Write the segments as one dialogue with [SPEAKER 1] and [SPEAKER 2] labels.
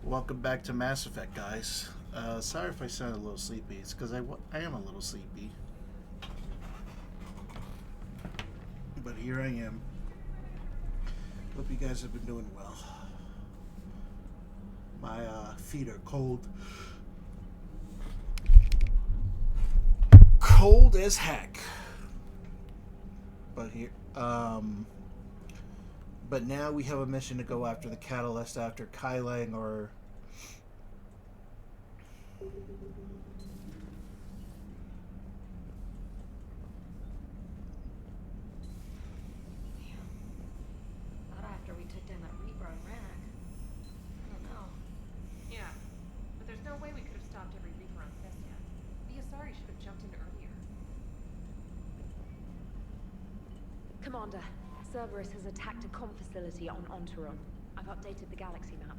[SPEAKER 1] Welcome back to Mass Effect, guys. Sorry if I sound a little sleepy. It's because I am a little sleepy. But here I am. Hope you guys have been doing well. My feet are cold. Cold as heck. But here, but now we have a mission to go after the Catalyst after Kai Lang or
[SPEAKER 2] Not after we took down that Reaper on Rannoch. I don't know.
[SPEAKER 3] Yeah, but there's no way we could have stopped every Reaper on Thessia. The Asari should have jumped in earlier.
[SPEAKER 2] Commander, Cerberus has attacked a comm facility on Ontaron. I've updated the galaxy map.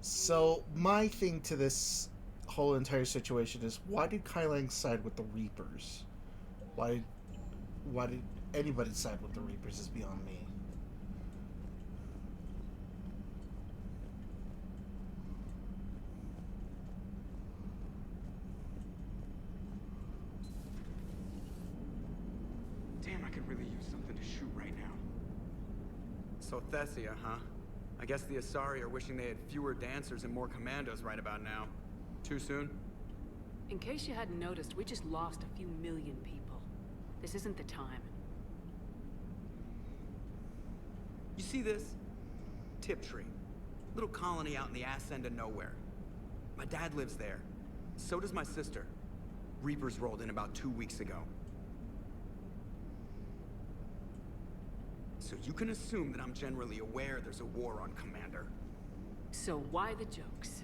[SPEAKER 1] So my thing to this whole entire situation is, why did Kai Lang side with the Reapers? Why did anybody side with the Reapers is beyond me.
[SPEAKER 4] Damn, I could really use something to shoot right now.
[SPEAKER 5] So Thessia, huh? I guess the Asari are wishing they had fewer dancers and more commandos right about now. Too soon?
[SPEAKER 3] In case you hadn't noticed, we just lost a few million people. This isn't the time.
[SPEAKER 5] You see this? Tiptree. Little colony out in the ass end of nowhere. My dad lives there. So does my sister. Reapers rolled in about 2 weeks ago. So you can assume that I'm generally aware there's a war on, Commander.
[SPEAKER 3] So why the jokes?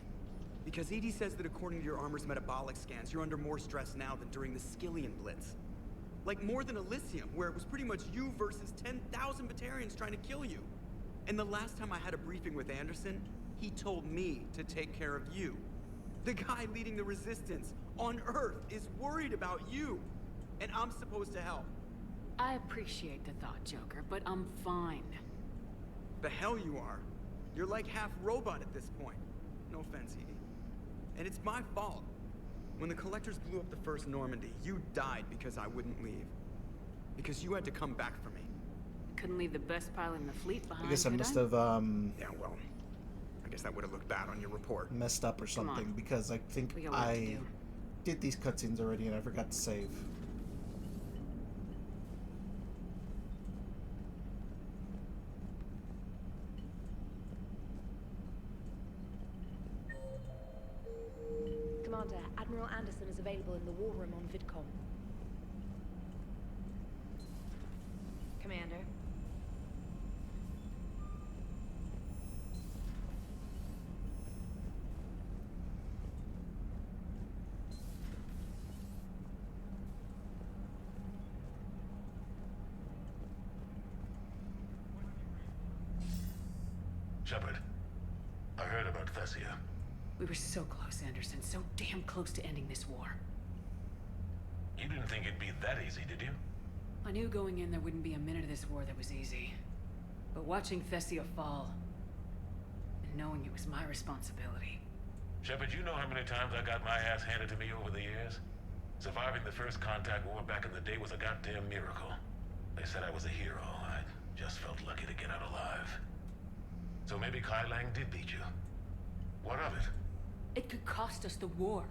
[SPEAKER 5] Because EDI says that according to your armor's metabolic scans, you're under more stress now than during the Skillian Blitz. Like more than Elysium, where it was pretty much you versus 10,000 Batarians trying to kill you. And the last time I had a briefing with Anderson, he told me to take care of you. The guy leading the resistance on Earth is worried about you. And I'm supposed to help.
[SPEAKER 3] I appreciate the thought, Joker, but I'm fine.
[SPEAKER 5] The hell you are. You're like half robot at this point. No offense, Edie. And it's my fault. When the Collectors blew up the first Normandy, you died because I wouldn't leave. Because you had to come back for me.
[SPEAKER 3] Couldn't leave the best pilot in the fleet behind,
[SPEAKER 1] I guess I
[SPEAKER 3] could
[SPEAKER 1] must
[SPEAKER 3] I?
[SPEAKER 1] have
[SPEAKER 5] Yeah, well, I guess that would have looked bad on your report.
[SPEAKER 1] messed up or
[SPEAKER 3] Come on.
[SPEAKER 1] something, because I think
[SPEAKER 3] We got work to
[SPEAKER 1] I
[SPEAKER 3] do.
[SPEAKER 1] did these cutscenes already and I forgot to save.
[SPEAKER 2] Commander, Admiral Anderson is available in the war room on VidCom. Commander.
[SPEAKER 6] Shepard, I heard about Thessia.
[SPEAKER 3] We were so close, Anderson. So damn close to ending this war.
[SPEAKER 6] You didn't think it'd be that easy, did you?
[SPEAKER 3] I knew going in there wouldn't be a minute of this war that was easy. But watching Thessia fall, and knowing it was my responsibility.
[SPEAKER 6] Shepard, you know how many times I got my ass handed to me over the years? Surviving the first contact war back in the day was a goddamn miracle. They said I was a hero. I just felt lucky to get out alive. So maybe Kai Lang did beat you. What of it?
[SPEAKER 3] It could cost us the war.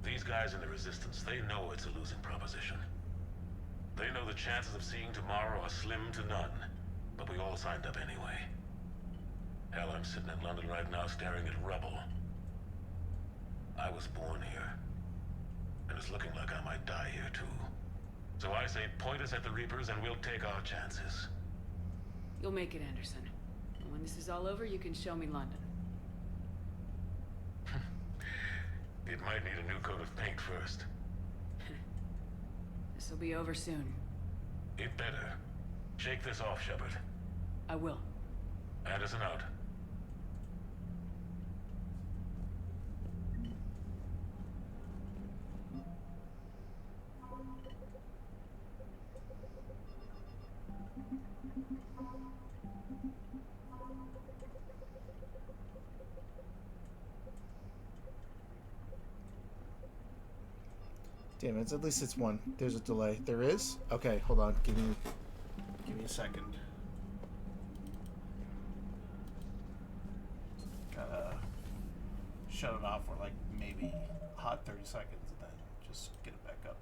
[SPEAKER 6] These guys in the Resistance, they know it's a losing proposition. They know the chances of seeing tomorrow are slim to none. But we all signed up anyway. Hell, I'm sitting in London right now staring at rubble. I was born here. And it's looking like I might die here too. So I say point us at the Reapers and we'll take our chances.
[SPEAKER 3] You'll make it, Anderson. And when this is all over, you can show me London.
[SPEAKER 6] It might need a new coat of paint first.
[SPEAKER 3] This'll be over soon.
[SPEAKER 6] It better. Shake this off, Shepard.
[SPEAKER 3] I will.
[SPEAKER 6] Anderson out.
[SPEAKER 1] Damn it! At least it's one. There's a delay. There is. Okay, hold on. Give me a second. Gotta shut it off for like maybe a hot 30 seconds, and then just get it back up.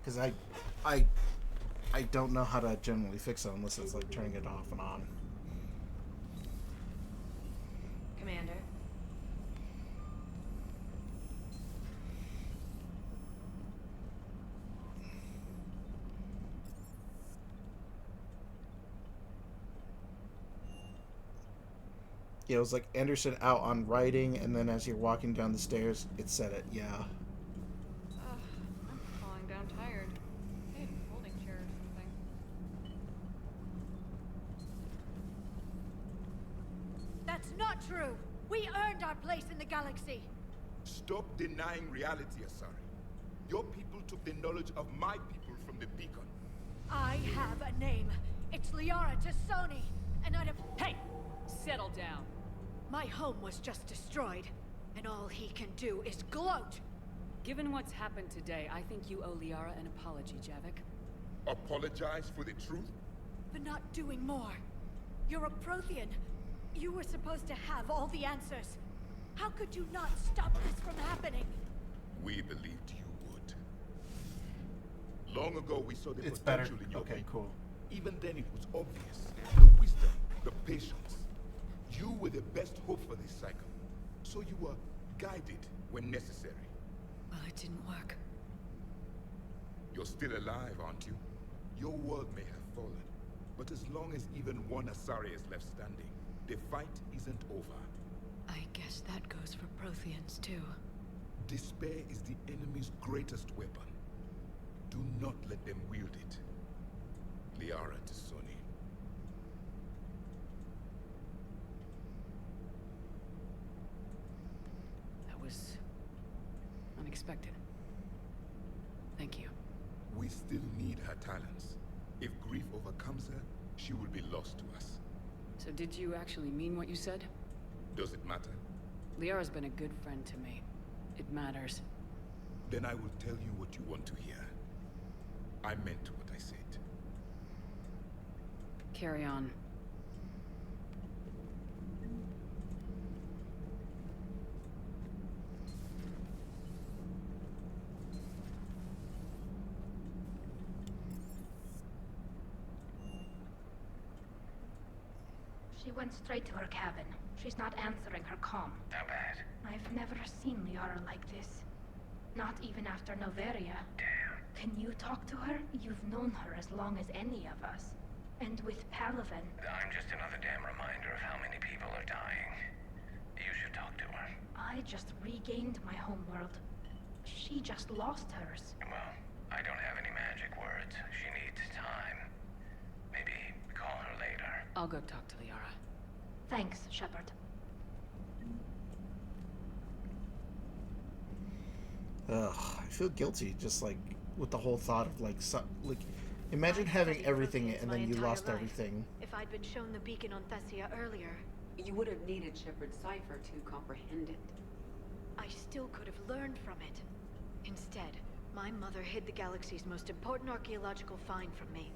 [SPEAKER 1] Because I don't know how to generally fix it unless it's like turning it off and on.
[SPEAKER 2] Commander.
[SPEAKER 1] Yeah, it was like Anderson out on writing, and then as you're walking down the stairs, it said it. Yeah.
[SPEAKER 7] I'm falling down tired. I need a folding chair or something.
[SPEAKER 8] That's not true! We earned our place in the galaxy!
[SPEAKER 9] Stop denying reality, Asari. Your people took the knowledge of my people from the beacon.
[SPEAKER 8] I have a name. It's Liara Tassoni, and I'd have...
[SPEAKER 3] Hey! Settle down.
[SPEAKER 8] My home was just destroyed, and all he can do is gloat!
[SPEAKER 3] Given what's happened today, I think you owe Liara an apology, Javik.
[SPEAKER 9] Apologize for the truth?
[SPEAKER 8] For not doing more. You're a Prothean. You were supposed to have all the answers. How could you not stop this from happening?
[SPEAKER 9] We believed you would. Long ago, we saw the
[SPEAKER 1] It's better.
[SPEAKER 9] potential in your
[SPEAKER 1] Okay,
[SPEAKER 9] people.
[SPEAKER 1] cool.
[SPEAKER 9] Even then, it was obvious. The wisdom, the patience. You were the best hope for this cycle. So you were guided when necessary.
[SPEAKER 8] Well, it didn't work.
[SPEAKER 9] You're still alive, aren't you? Your world may have fallen, but as long as even one Asari is left standing, the fight isn't over.
[SPEAKER 8] I guess that goes for Protheans, too.
[SPEAKER 9] Despair is the enemy's greatest weapon. Do not let them wield it. Liara Tassoni.
[SPEAKER 3] That was unexpected. Thank you.
[SPEAKER 9] We still need her talents. If grief overcomes her, she will be lost to us.
[SPEAKER 3] So did you actually mean what you said?
[SPEAKER 9] Does it matter?
[SPEAKER 3] Liara's been a good friend to me. It matters.
[SPEAKER 9] Then I will tell you what you want to hear. I meant what I said.
[SPEAKER 3] Carry on.
[SPEAKER 10] She went straight to her cabin. She's not answering her comm.
[SPEAKER 6] How bad?
[SPEAKER 10] I've never seen Liara like this. Not even after Noveria.
[SPEAKER 6] Damn.
[SPEAKER 10] Can you talk to her? You've known her as long as any of us. And with Palaven.
[SPEAKER 6] I'm just another damn reminder of how many people are dying. You should talk to her.
[SPEAKER 10] I just regained my homeworld. She just lost hers.
[SPEAKER 6] Well, I don't have any magic words. She needs time. Maybe call her later.
[SPEAKER 3] I'll go talk to Liara.
[SPEAKER 10] Thanks, Shepard.
[SPEAKER 1] Ugh, I feel guilty just like with the whole thought of like imagine having everything and then you lost everything.
[SPEAKER 8] If I'd been shown the beacon on Thessia earlier,
[SPEAKER 11] You would have needed Shepard's cipher to comprehend it.
[SPEAKER 8] I still could have learned from it. Instead, my mother hid the galaxy's most important archaeological find from me.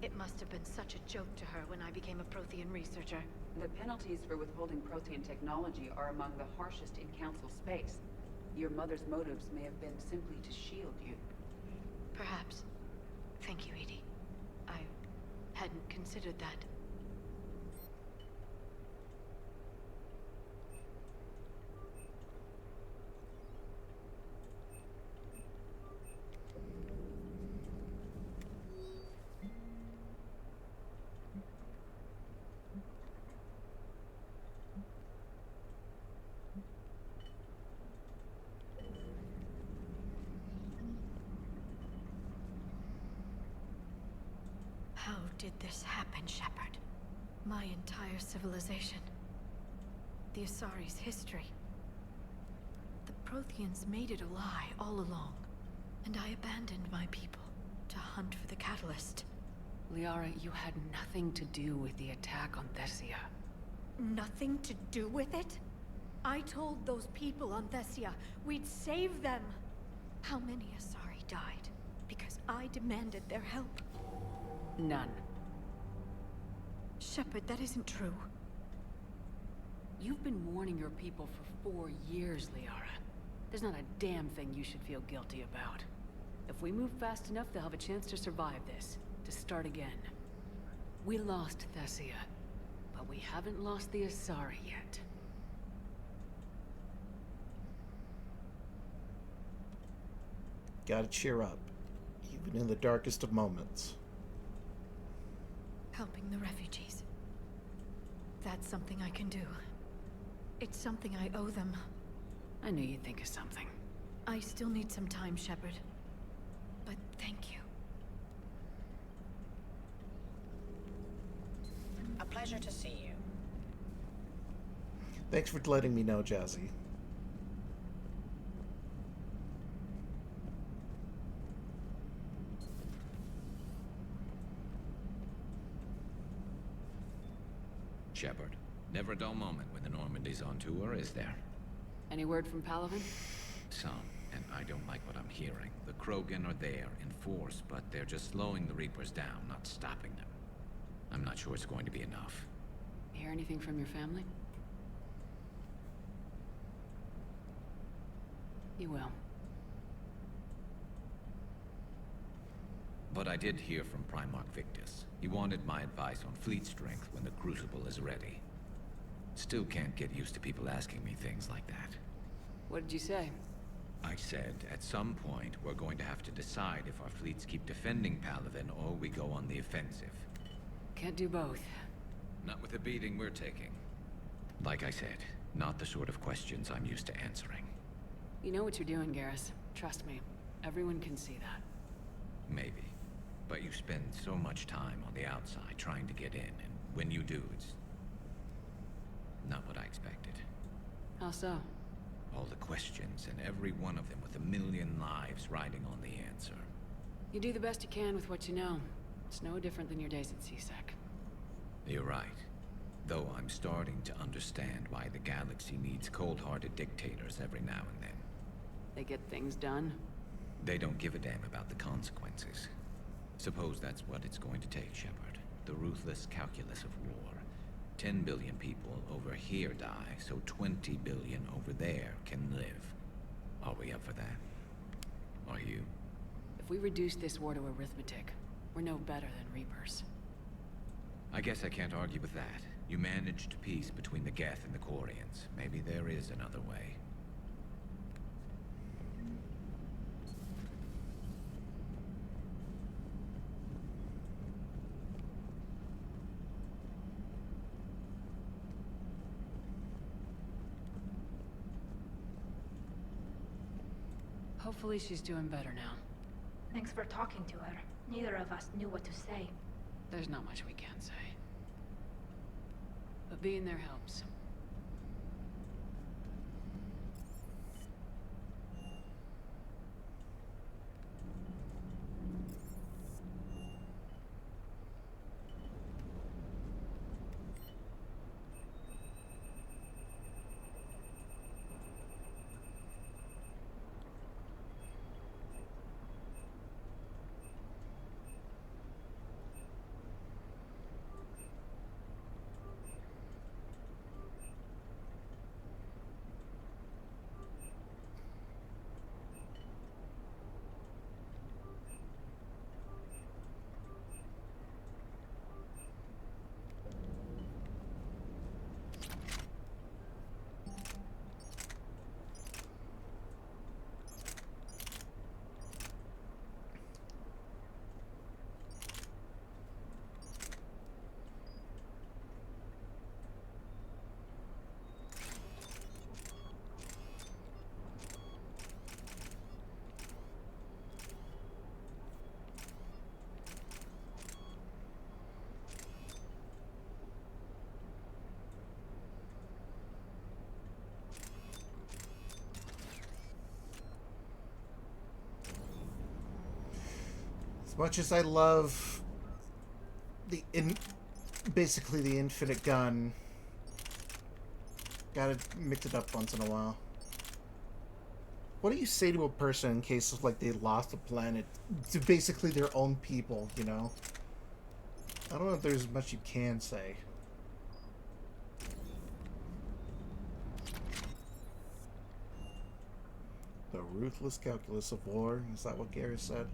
[SPEAKER 8] It must have been such a joke to her when I became a Prothean researcher.
[SPEAKER 11] The penalties for withholding Prothean technology are among the harshest in Council space. Your mother's motives may have been simply to shield you.
[SPEAKER 8] Perhaps. Thank you, Edie. I hadn't considered that. did this happen, Shepard? My entire civilization. The Asari's history. The Protheans made it a lie all along, and I abandoned my people to hunt for the catalyst.
[SPEAKER 3] Liara, you had nothing to do with the attack on Thessia.
[SPEAKER 8] Nothing to do with it? I told those people on Thessia we'd save them. How many Asari died because I demanded their help?
[SPEAKER 3] None.
[SPEAKER 8] Shepard, that isn't true.
[SPEAKER 3] You've been warning your people for 4 years, Liara. There's not a damn thing you should feel guilty about. If we move fast enough, they'll have a chance to survive this, to start again. We lost Thessia, but we haven't lost the Asari yet.
[SPEAKER 1] Gotta cheer up, even in the darkest of moments.
[SPEAKER 8] Helping the refugees. That's something I can do. It's something I owe them.
[SPEAKER 3] I knew you'd think of something.
[SPEAKER 8] I still need some time, Shepard. But thank you.
[SPEAKER 12] A pleasure to see you.
[SPEAKER 1] Thanks for letting me know, Jazzy.
[SPEAKER 13] Shepard, never a dull moment when the Normandy's on tour, is there?
[SPEAKER 3] Any word from Palaven?
[SPEAKER 13] Some, and I don't like what I'm hearing. The Krogan are there, in force, but they're just slowing the Reapers down, not stopping them. I'm not sure it's going to be enough.
[SPEAKER 3] Hear anything from your family? You will.
[SPEAKER 13] But I did hear from Primarch Victus. He wanted my advice on fleet strength when the Crucible is ready. Still can't get used to people asking me things like that.
[SPEAKER 3] What did you say?
[SPEAKER 13] I said, at some point, we're going to have to decide if our fleets keep defending Palaven or we go on the offensive.
[SPEAKER 3] Can't do both.
[SPEAKER 13] Not with the beating we're taking. Like I said, not the sort of questions I'm used to answering.
[SPEAKER 3] You know what you're doing, Garrus. Trust me. Everyone can see that.
[SPEAKER 13] Maybe. But you spend so much time on the outside trying to get in, and when you do, it's not what I expected.
[SPEAKER 3] How so?
[SPEAKER 13] All the questions, and every one of them with a million lives riding on the answer.
[SPEAKER 3] You do the best you can with what you know. It's no different than your days at CSEC.
[SPEAKER 13] You're right. Though I'm starting to understand why the galaxy needs cold-hearted dictators every now and then.
[SPEAKER 3] They get things done?
[SPEAKER 13] They don't give a damn about the consequences. Suppose that's what it's going to take, Shepard. The ruthless calculus of war. 10 billion people over here die, so 20 billion over there can live. Are we up for that? Are you?
[SPEAKER 3] If we reduce this war to arithmetic, we're no better than Reapers.
[SPEAKER 13] I guess I can't argue with that. You managed peace between the Geth and the Quarians. Maybe there is another way.
[SPEAKER 3] Hopefully she's doing better now.
[SPEAKER 10] Thanks for talking to her. Neither of us knew what to say.
[SPEAKER 3] There's not much we can say. But being there helps.
[SPEAKER 1] As much as I love basically the infinite gun, gotta mix it up once in a while. What do you say to a person in case of like they lost a planet to basically their own people, you know? I don't know if there's much you can say. The ruthless calculus of war, is that what Garrus said?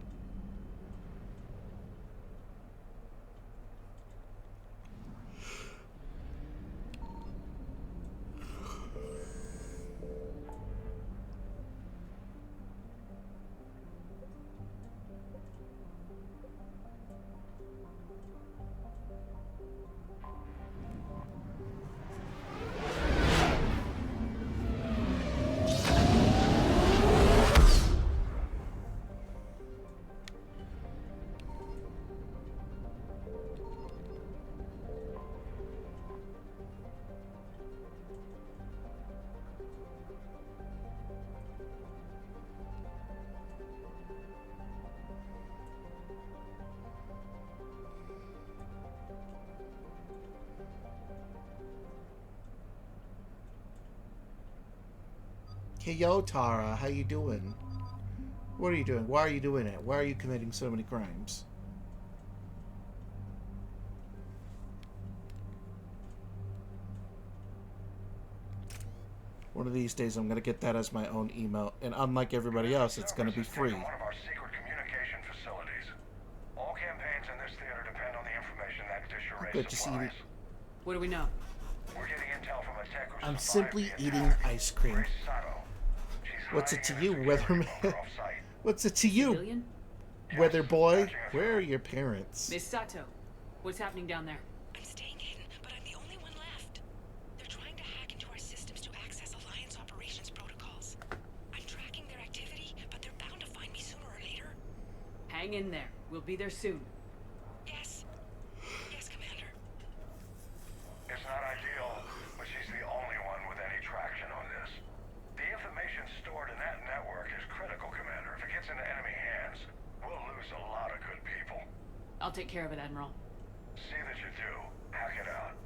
[SPEAKER 1] Hey, yo, Tara, how you doing? What are you doing? Why are you doing it? Why are you committing so many crimes? One of these days I'm going to get that as my own email, and unlike everybody else, it's going to be free.
[SPEAKER 14] One of our secret communication facilities. All campaigns in this theater depend on the information that Dish Array
[SPEAKER 1] Good to see you.
[SPEAKER 3] What do we know?
[SPEAKER 14] We're getting intel from a tech who's
[SPEAKER 1] I'm
[SPEAKER 14] survived
[SPEAKER 1] simply
[SPEAKER 14] the
[SPEAKER 1] eating
[SPEAKER 14] attack.
[SPEAKER 1] ice cream.
[SPEAKER 14] Grace Sato. She's
[SPEAKER 1] What's it to
[SPEAKER 14] hiding
[SPEAKER 1] you,
[SPEAKER 14] in a secure
[SPEAKER 1] Weatherman?
[SPEAKER 14] bunker off-site.
[SPEAKER 1] What's it to you,
[SPEAKER 3] Civilian?
[SPEAKER 1] Weather boy? Where are your parents?
[SPEAKER 3] Miss Sato, what's happening down there?
[SPEAKER 12] I'm staying hidden, but I'm the only one left. They're trying to hack into our systems to access Alliance operations protocols. I'm tracking their activity, but they're bound to find me sooner or later.
[SPEAKER 3] Hang in there. We'll be there soon.
[SPEAKER 12] Yes. Yes, Commander.
[SPEAKER 14] It's not ideal, but she's the only one with any traction on this. The information stored in that network is critical, Commander. If it gets into enemy hands, we'll lose a lot of good people.
[SPEAKER 3] I'll take care of it, Admiral.
[SPEAKER 14] See that you do. Hack it out.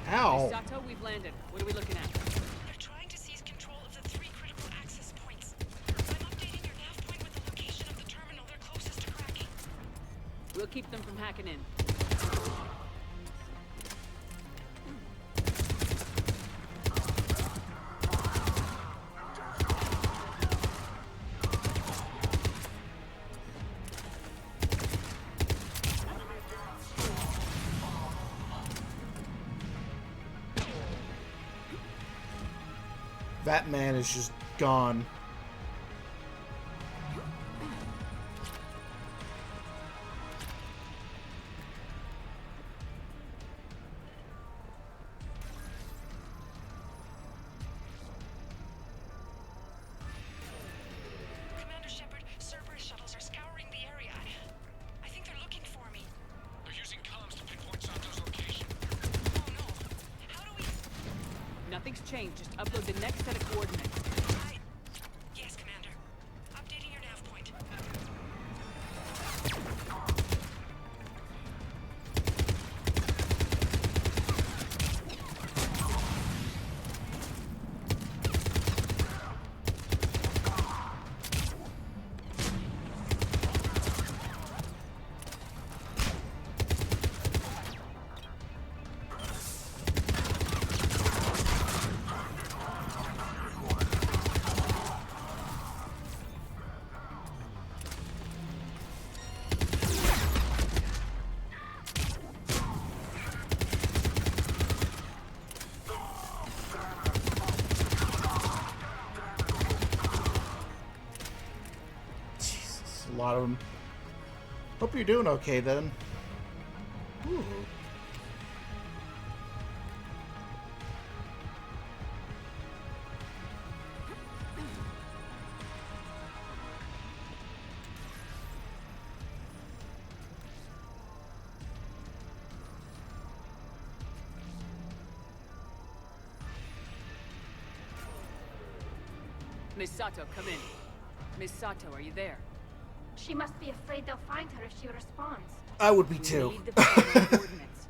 [SPEAKER 1] Ow!
[SPEAKER 3] Miss Sato, we've landed. What are we looking at?
[SPEAKER 12] They're trying to seize control of the 3 critical access points. I'm updating your nav point with the location of the terminal they're closest to cracking.
[SPEAKER 3] We'll keep them from hacking in.
[SPEAKER 1] That man is just gone.
[SPEAKER 12] Commander Shepard, Cerberus shuttles are scouring the area. I think they're looking for me.
[SPEAKER 14] They're using comms to pinpoint Sato's location.
[SPEAKER 12] Oh no. How do we...
[SPEAKER 3] Nothing's changed. Just upload the next set of coordinates.
[SPEAKER 12] Yes, Commander. Updating your nav point.
[SPEAKER 1] Jesus, a lot of them. Hope you're doing okay then. Ooh.
[SPEAKER 3] Miss Sato, come in. Miss Sato, are you there?
[SPEAKER 10] She must be afraid they'll find her if she responds.
[SPEAKER 1] I would be
[SPEAKER 3] We
[SPEAKER 1] too.
[SPEAKER 3] need the final coordinates.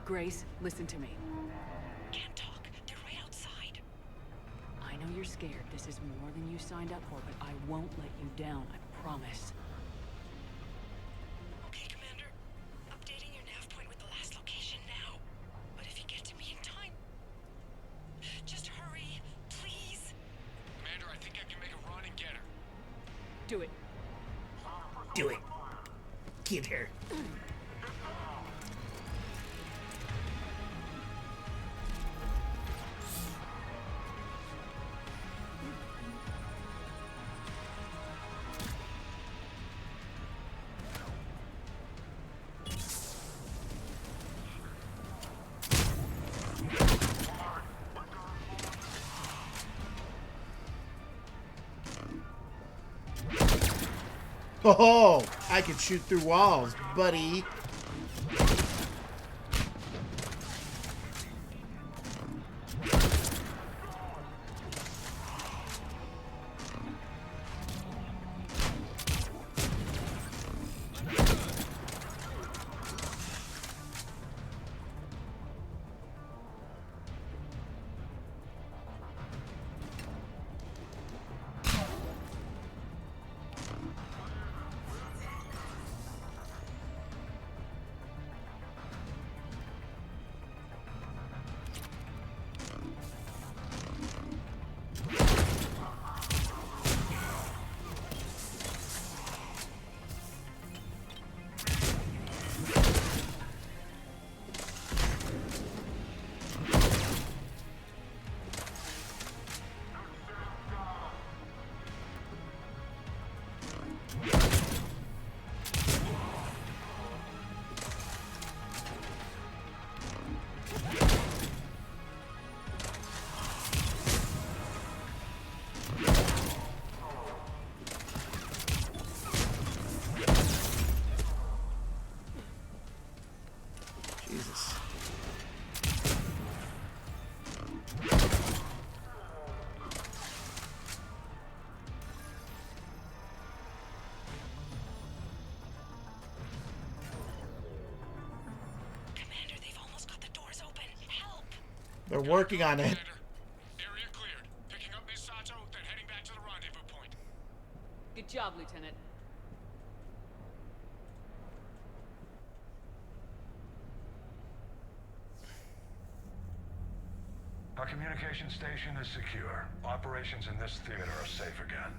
[SPEAKER 3] Grace, listen to me.
[SPEAKER 12] Can't talk. They're right outside.
[SPEAKER 3] I know you're scared. This is more than you signed up for, but I won't let you down, I promise.
[SPEAKER 12] Okay, Commander. Updating your nav point with the last location now. But if you get to me in time, just hurry, please.
[SPEAKER 15] Commander, I think I can make a run and get her.
[SPEAKER 3] Do it.
[SPEAKER 1] Do it. Get her. Oh, I can shoot through walls, buddy. Jesus.
[SPEAKER 12] Commander, they've almost got the doors open. Help!
[SPEAKER 1] They're working on it.
[SPEAKER 15] Area cleared. Picking up Miss Sato, then heading back to the rendezvous point.
[SPEAKER 3] Good job, Lieutenant.
[SPEAKER 14] Our communication station is secure. Operations in this theater are safe again.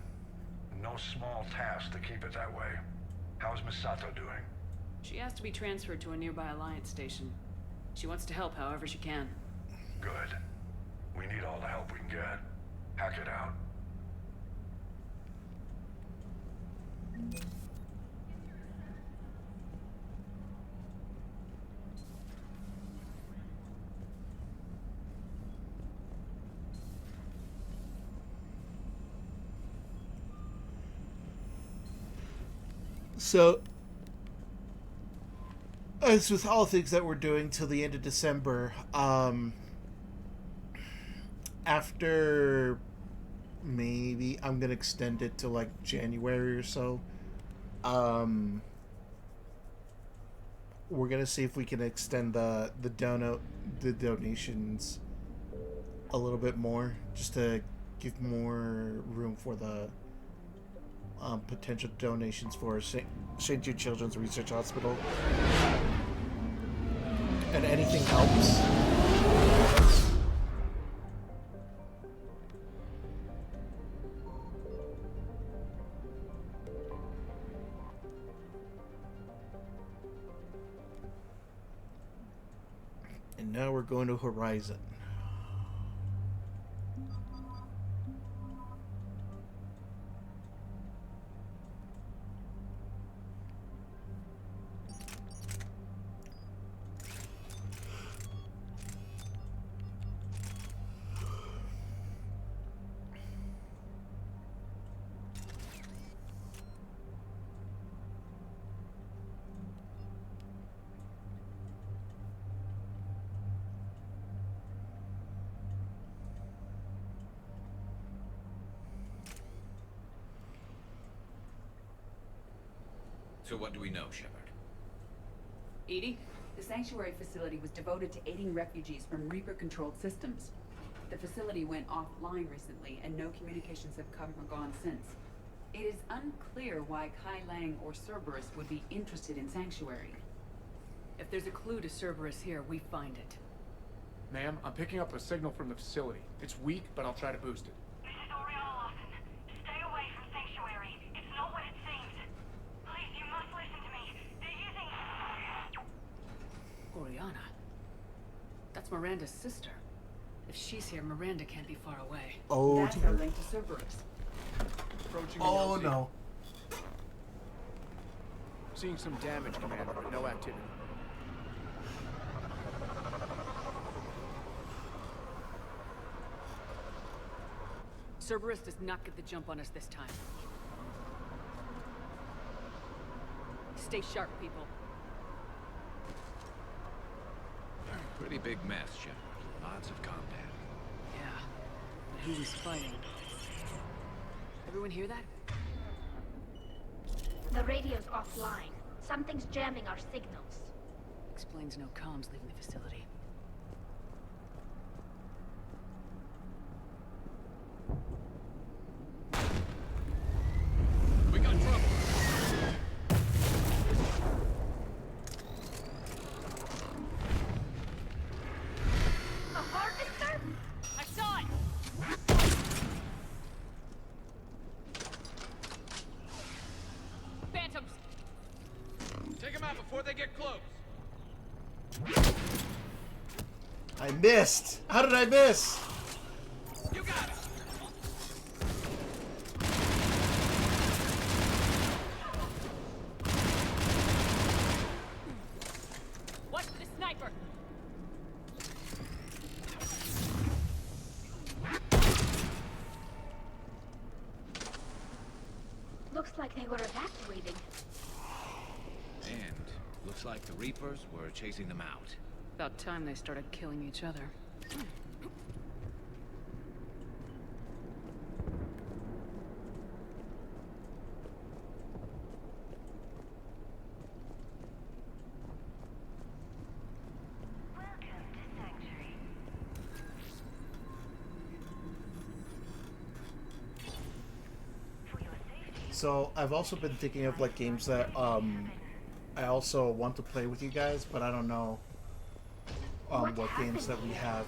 [SPEAKER 14] No small task to keep it that way. How's Miss Sato doing?
[SPEAKER 3] She asked to be transferred to a nearby Alliance station. She wants to help however she can.
[SPEAKER 14] Good. We need all the help we can get. Hack it out.
[SPEAKER 1] So, as with all things that we're doing till the end of December, after maybe I'm gonna extend it to like January or so. We're gonna see if we can extend the donations a little bit more, just to give more room for the potential donations for St. Jude Children's Research Hospital. And anything helps. And now we're going to Horizon.
[SPEAKER 13] So what do we know, Shepard?
[SPEAKER 3] Edie?
[SPEAKER 11] The Sanctuary facility was devoted to aiding refugees from Reaper-controlled systems. The facility went offline recently, and no communications have come or gone since. It is unclear why Kai Lang or Cerberus would be interested in Sanctuary.
[SPEAKER 3] If there's a clue to Cerberus here, we find it.
[SPEAKER 4] Ma'am, I'm picking up a signal from the facility. It's weak, but I'll try to boost it.
[SPEAKER 12] This is Oriana Lawson. Stay away from Sanctuary. It's not what it seems. Please, you must listen to me. They're using...
[SPEAKER 3] Oriana? That's Miranda's sister. If she's here, Miranda can't be far away.
[SPEAKER 1] Oh,
[SPEAKER 11] That's
[SPEAKER 1] dear.
[SPEAKER 11] a link to Cerberus.
[SPEAKER 4] Approaching
[SPEAKER 1] Oh,
[SPEAKER 4] the LZ.
[SPEAKER 1] no.
[SPEAKER 4] Seeing some damage, Commander, but no activity.
[SPEAKER 3] Cerberus does not get the jump on us this time. Stay sharp, people.
[SPEAKER 13] Pretty big mess, Shepard. Lots of combat.
[SPEAKER 3] Yeah. But who was fighting? Everyone hear that?
[SPEAKER 10] The radio's offline. Something's jamming our signals.
[SPEAKER 3] Explains no comms leaving the facility.
[SPEAKER 13] We got trouble.
[SPEAKER 10] A harvester?
[SPEAKER 3] I saw it! Phantoms!
[SPEAKER 13] Take them out before they get close.
[SPEAKER 1] I missed. How did I miss?
[SPEAKER 13] You got it.
[SPEAKER 3] Watch for the sniper!
[SPEAKER 10] Looks like they were evacuating.
[SPEAKER 13] And looks like the Reapers were chasing them out.
[SPEAKER 3] About time they started killing each other.
[SPEAKER 1] So I've also been thinking of like games that I also want to play with you guys, but I don't know what games that we have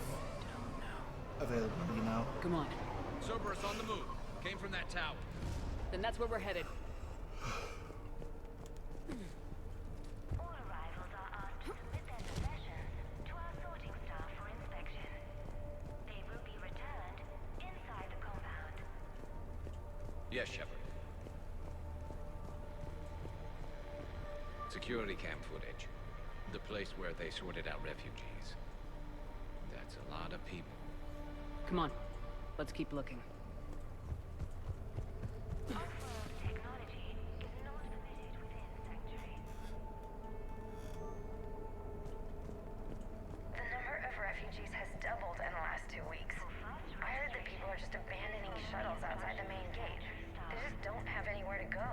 [SPEAKER 1] available, you know?
[SPEAKER 3] Come on.
[SPEAKER 13] Cerberus on the move. Came from that tower.
[SPEAKER 3] Then that's where we're headed.
[SPEAKER 12] All arrivals are asked to submit their possessions to our sorting staff for inspection. They will be returned inside the compound.
[SPEAKER 13] Yes, Shepard. Security cam footage. The place where they sorted out refugees. That's a lot of people.
[SPEAKER 3] Come on. Let's keep looking.
[SPEAKER 12] Off-world technology is not permitted within Sanctuary.
[SPEAKER 16] The number of refugees has doubled in the last 2 weeks. I heard that people are just abandoning shuttles outside the main gate. They just don't have anywhere to go.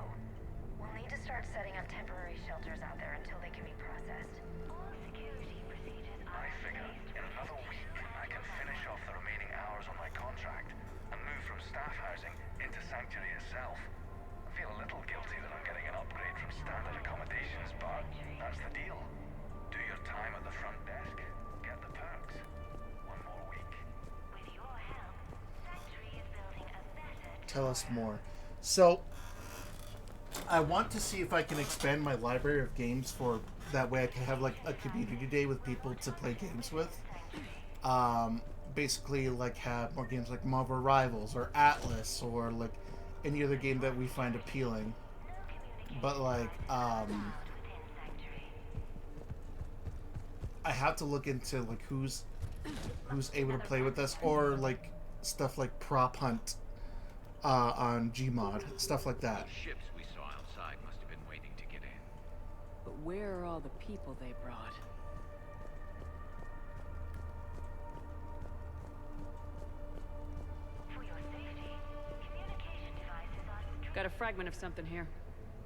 [SPEAKER 16] We'll need to start setting up temporary shelters out there until they can be processed.
[SPEAKER 12] All security procedures are
[SPEAKER 14] I figure in another week I can finish off the remaining hours on my contract and move from staff housing into Sanctuary itself. I feel a little guilty that I'm getting an upgrade from standard accommodations, but that's the deal. Do your time at the front desk, get the perks. One more week.
[SPEAKER 12] With your help, Sanctuary is building a better...
[SPEAKER 1] Tell us more. So I want to see if I can expand my library of games for that way I can have like a community day with people to play games with. Basically like have more games like Marvel Rivals or Atlas or like any other game that we find appealing. But like I have to look into like who's able to play with us, or like stuff like Prop Hunt on Gmod, stuff like that.
[SPEAKER 13] Ships we saw outside must have been waiting to get in.
[SPEAKER 3] But where are all the people they brought?
[SPEAKER 12] For your safety, communication devices are...
[SPEAKER 3] Got a fragment of something here.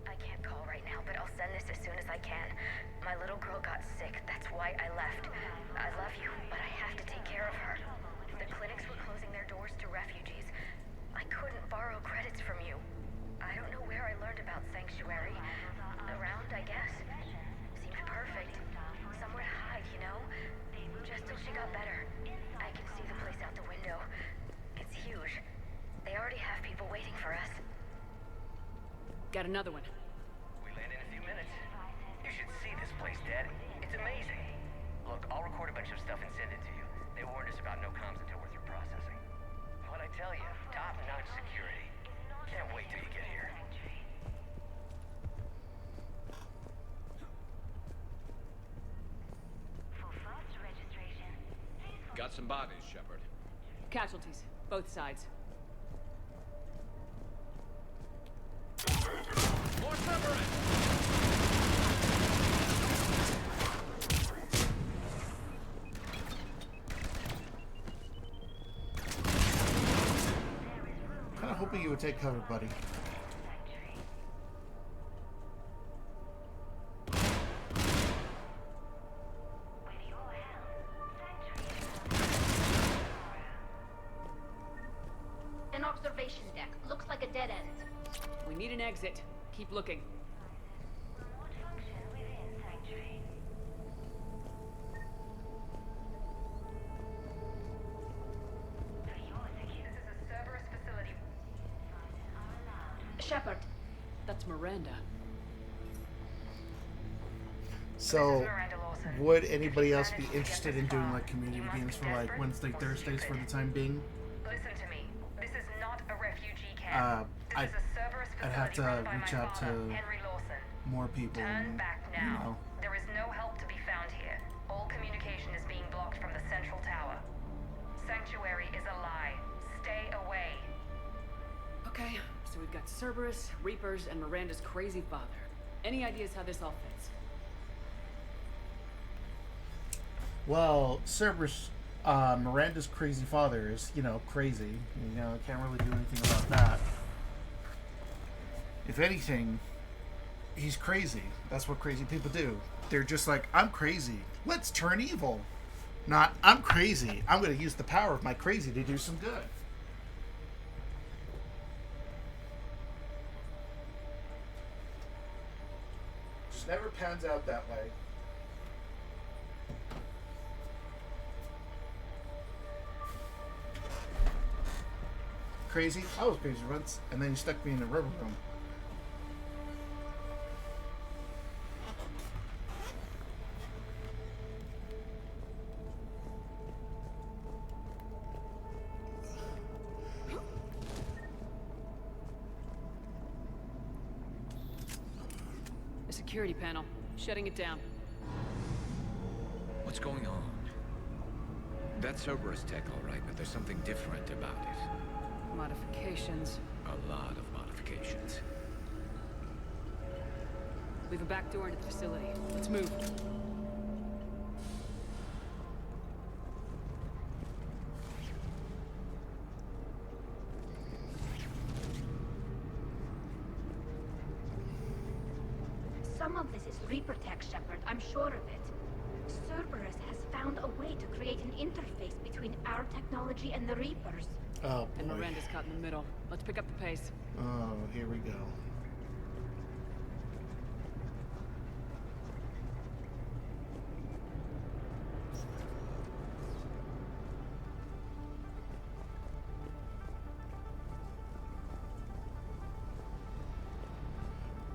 [SPEAKER 16] I can't call right now, but I'll send this as soon as I can. My little girl got sick, that's why I left. I love you, but I have to take care of her. The clinics were closing their doors to refugees. I couldn't borrow credits from you. I don't know where I learned about Sanctuary. Around, I guess. Seemed perfect. Somewhere to hide, you know? Just till she got better. I can see the place out the window. It's huge. They already have people waiting for us.
[SPEAKER 3] Got another one.
[SPEAKER 17] We land in a few minutes. You should see this place, Daddy. It's amazing. Look, I'll record a bunch of stuff and send it to you. They warned us about no comms until we're through processing. What I tell you, top-notch security. Can't wait till you get here.
[SPEAKER 13] Got some bodies, Shepard.
[SPEAKER 3] Casualties, both sides.
[SPEAKER 13] More Cerberus!
[SPEAKER 1] Kinda hoping you would take cover, buddy.
[SPEAKER 10] An observation deck. Looks like a dead end.
[SPEAKER 3] We need an exit. Keep looking.
[SPEAKER 10] Shepard.
[SPEAKER 3] That's Miranda.
[SPEAKER 1] So, would anybody else be interested in doing like community games for like Wednesday, Thursdays for the time being?
[SPEAKER 16] Listen to me. This is not a refugee camp.
[SPEAKER 1] I'd have to reach out to
[SPEAKER 16] Henry Lawson.
[SPEAKER 1] more people.
[SPEAKER 16] Turn
[SPEAKER 1] And,
[SPEAKER 16] back
[SPEAKER 1] you
[SPEAKER 16] now.
[SPEAKER 1] know,
[SPEAKER 16] There is no help to be found here. All communication is being blocked from the central tower. Sanctuary is a lie. Stay away.
[SPEAKER 3] Okay, so we've got Cerberus, Reapers, and Miranda's crazy father. Any ideas how this all fits?
[SPEAKER 1] well, Cerberus, Miranda's crazy father is, you know, crazy. You know, can't really do anything about that. If anything, he's crazy. That's what crazy people do. They're just like, I'm crazy. Let's turn evil. Not, I'm crazy. I'm going to use the power of my crazy to do some good. Just never pans out that way. Crazy? I was crazy once, and then you stuck me in the rubber room.
[SPEAKER 3] The security panel. Shutting it down.
[SPEAKER 13] What's going on? That's Cerberus tech, all right, but there's something different about it.
[SPEAKER 3] Modifications.
[SPEAKER 13] A lot of modifications.
[SPEAKER 3] We have a back door into the facility. Let's move.
[SPEAKER 10] Some of this is Reaper tech, Shepard. I'm sure of it. Cerberus has found a way to create an interface between our technology and the Reapers.
[SPEAKER 1] Oh,
[SPEAKER 3] And
[SPEAKER 1] boy.
[SPEAKER 3] Miranda's caught in the middle. Let's pick up the pace.
[SPEAKER 1] Oh, here we go.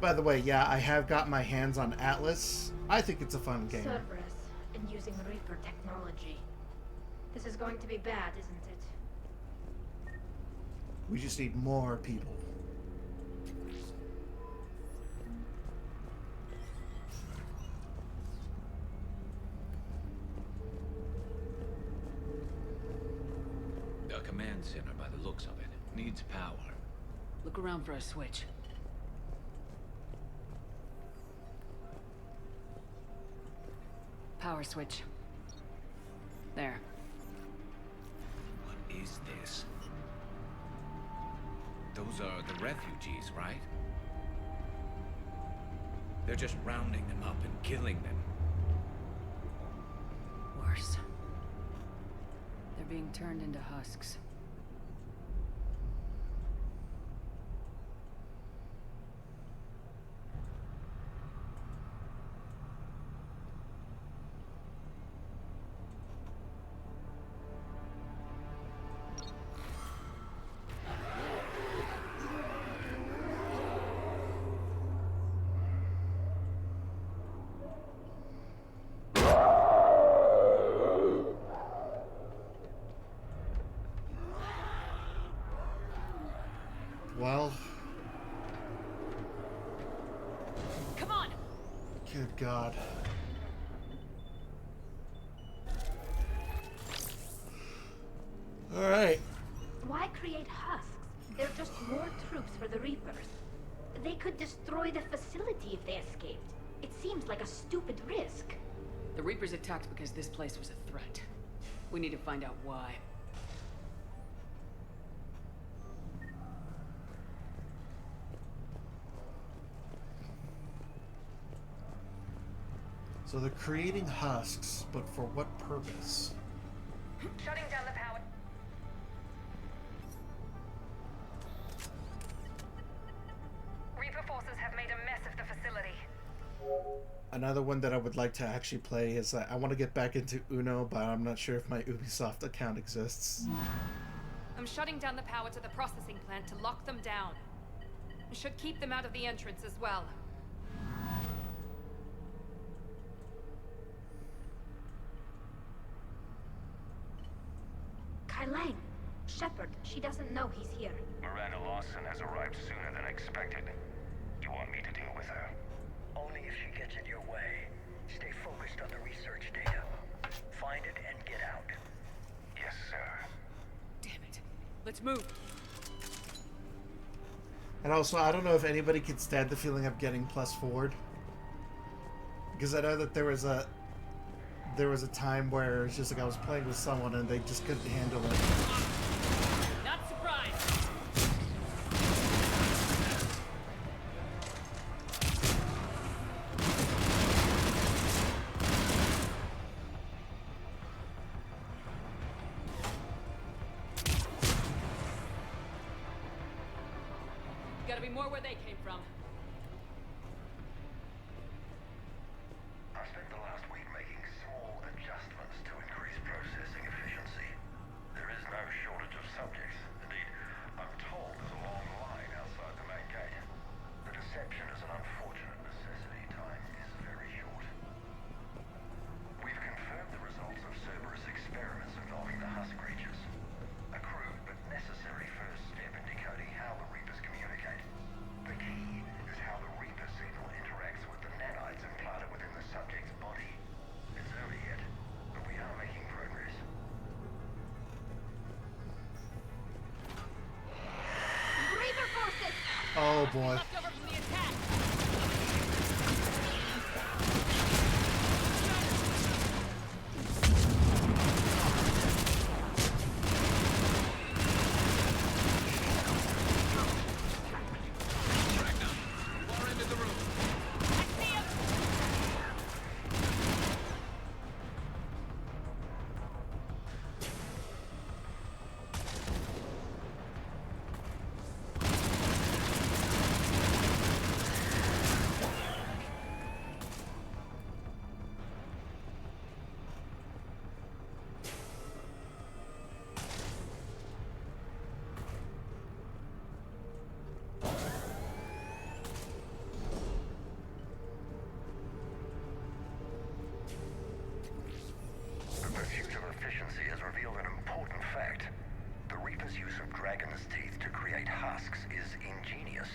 [SPEAKER 1] By the way, yeah, I have got my hands on Atlas. I think it's a fun game.
[SPEAKER 10] Cerberus and using Reaper technology. This is going to be bad, isn't it?
[SPEAKER 1] We just need more people.
[SPEAKER 13] The command center, by the looks of it, needs power.
[SPEAKER 3] Look around for a switch. Power switch. There.
[SPEAKER 13] What is this? Those are the refugees, right? They're just rounding them up and killing them.
[SPEAKER 3] Worse. They're being turned into husks.
[SPEAKER 1] Well,
[SPEAKER 3] Come on!
[SPEAKER 1] good God. All right.
[SPEAKER 10] Why create husks? They're just more troops for the Reapers. They could destroy the facility if they escaped. It seems like a stupid risk.
[SPEAKER 3] The Reapers attacked because this place was a threat. We need to find out why.
[SPEAKER 1] So they're creating husks, but for what purpose?
[SPEAKER 16] Shutting down the power. Reaper forces have made a mess of the facility.
[SPEAKER 1] Another one that I would like to actually play is I want to get back into Uno, but I'm not sure if my Ubisoft account exists.
[SPEAKER 7] I'm shutting down the power to the processing plant to lock them down. It should keep them out of the entrance as well.
[SPEAKER 10] Kai Lang, Shepard, she doesn't know he's here.
[SPEAKER 14] Miranda Lawson has arrived sooner than expected. You want me to deal with her?
[SPEAKER 17] Only if she gets in your way. Stay focused on the research data. Find it and get out.
[SPEAKER 14] Yes, sir.
[SPEAKER 3] Damn it. Let's move.
[SPEAKER 1] And also, I don't know if anybody could stand the feeling of getting +4'd. Because I know that there was a time where it's just like I was playing with someone and they just couldn't handle it.
[SPEAKER 3] Not surprised. Gotta be more where they came from.
[SPEAKER 14] I spent the last week making small adjustments to increase processing efficiency. There is no shortage of subjects. Indeed, I'm told there's a long line outside the main gate. The deception is an unfortunate necessity. Time is very short. We've confirmed the results of Cerberus experiments involving the husk creatures. A crude but necessary first step in decoding how the Reapers communicate. The key is how the Reaper signal interacts with the nanites implanted within the subject's body. It's early yet, but we are making progress.
[SPEAKER 10] Reaper forces!
[SPEAKER 1] Oh boy.
[SPEAKER 7] Left over from the attack!
[SPEAKER 13] Far end of the room.
[SPEAKER 7] I see him!
[SPEAKER 14] The pursuit of efficiency has revealed an important fact. The Reaper's use of Dragon's teeth to create husks is ingenious.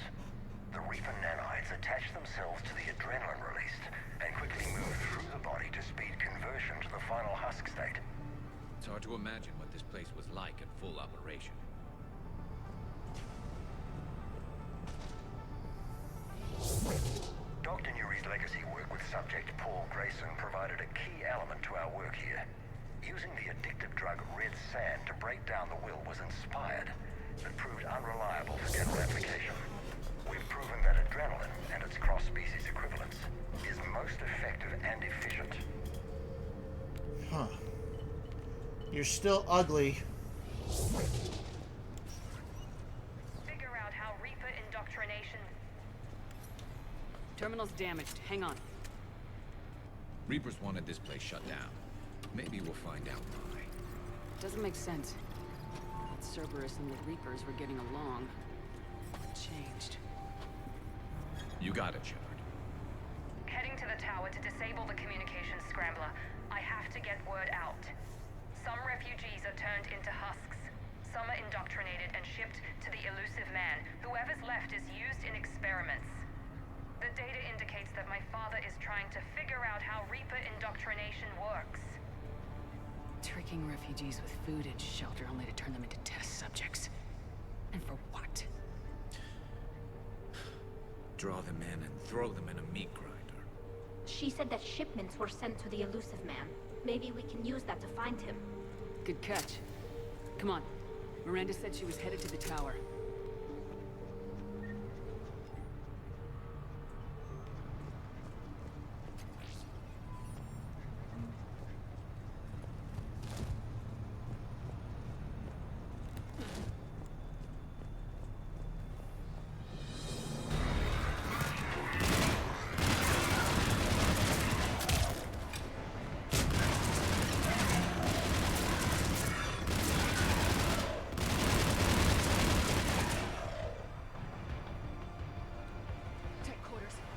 [SPEAKER 14] The Reaper nanites attach themselves to the adrenaline released and quickly move through the body to speed conversion to the final husk state.
[SPEAKER 13] It's hard to imagine what this place was like in full operation.
[SPEAKER 14] Dr. Nuri's legacy work with subject Paul Grayson provided a key element to our work here. Using the addictive drug Red Sand to break down the will was inspired, but proved unreliable for general application. We've proven that adrenaline and its cross-species equivalents
[SPEAKER 1] You're still ugly.
[SPEAKER 16] Figure out how Reaper indoctrination...
[SPEAKER 3] Terminal's damaged. Hang on.
[SPEAKER 13] Reapers wanted this place shut down. Maybe we'll find out why.
[SPEAKER 3] Doesn't make sense. But Cerberus and the Reapers were getting along. What changed?
[SPEAKER 13] You got it, Shepard.
[SPEAKER 16] Heading to the tower to disable the communications scrambler. I have to get word out. Some refugees are turned into husks. Some are indoctrinated and shipped to the elusive man. Whoever's left is used in experiments. The data indicates that my father is trying to figure out how Reaper indoctrination works.
[SPEAKER 3] Tricking refugees with food and shelter only to turn them into test subjects. And for what?
[SPEAKER 13] Draw them in and throw them in a meat grinder.
[SPEAKER 10] She said that shipments were sent to the elusive man. Maybe we can use that to find him.
[SPEAKER 3] Good catch. Come on. Miranda said she was headed to the tower.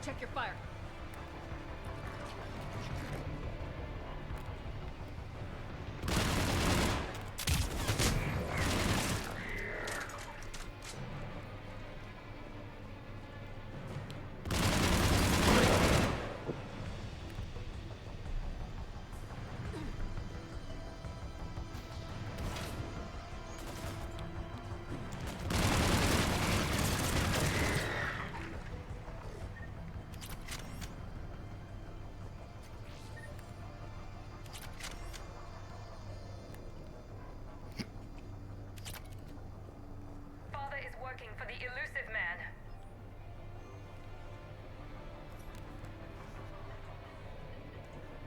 [SPEAKER 3] Check your fire.
[SPEAKER 16] For the elusive man.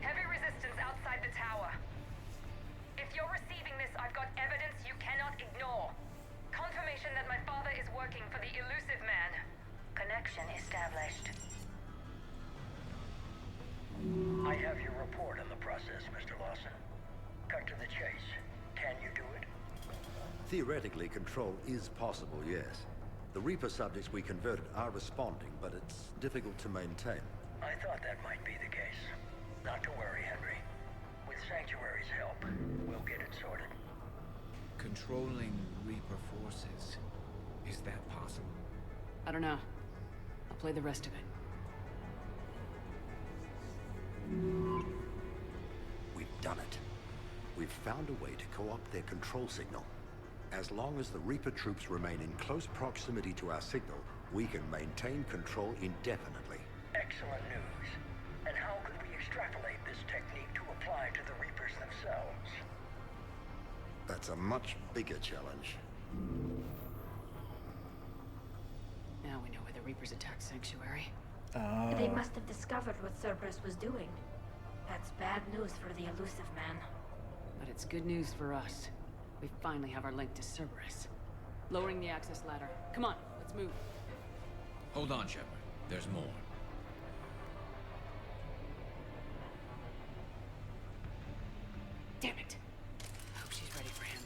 [SPEAKER 16] Heavy resistance outside the tower. If you're receiving this, I've got evidence you cannot ignore. Confirmation that my father is working for the elusive man.
[SPEAKER 12] Connection established.
[SPEAKER 17] I have your report on the process, Mr. Lawson. Cut to the chase. Can you do it?
[SPEAKER 18] Theoretically, control is possible, yes. The Reaper subjects we converted are responding, but it's difficult to maintain.
[SPEAKER 17] I thought that might be the case. Not to worry, Henry. With Sanctuary's help, we'll get it sorted.
[SPEAKER 13] Controlling Reaper forces. Is that possible?
[SPEAKER 3] I don't know. I'll play the rest of it.
[SPEAKER 18] We've done it. We've found a way to co-opt their control signal. As long as the Reaper troops remain in close proximity to our signal, we can maintain control indefinitely.
[SPEAKER 17] Excellent news. And how could we extrapolate this technique to apply to the Reapers themselves?
[SPEAKER 18] That's a much bigger challenge.
[SPEAKER 3] Now we know where the Reapers attacked Sanctuary.
[SPEAKER 10] They must have discovered what Cerberus was doing. That's bad news for the elusive man.
[SPEAKER 3] But it's good news for us. We finally have our link to Cerberus. Lowering the access ladder. Come on, let's move.
[SPEAKER 13] Hold on, Shepard. There's more.
[SPEAKER 3] Damn it. I hope she's ready for him.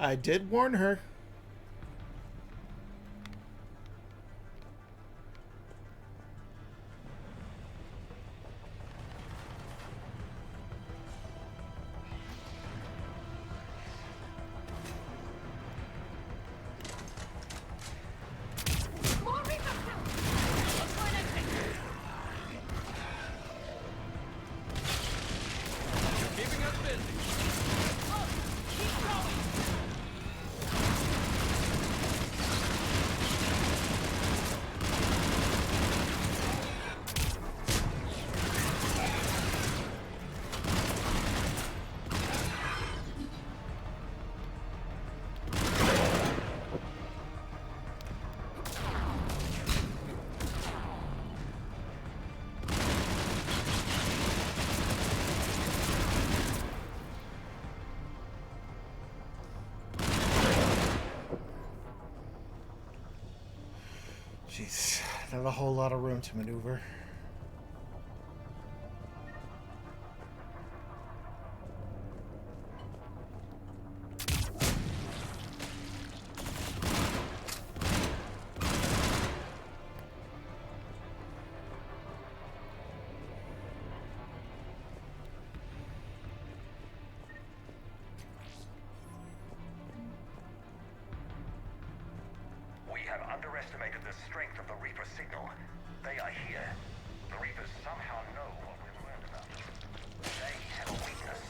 [SPEAKER 1] I did warn her. Jeez, not a whole lot of room to maneuver.
[SPEAKER 14] We have underestimated the strength of the Reaper signal. They are here. The Reapers somehow know what we've learned about them. They have a weakness.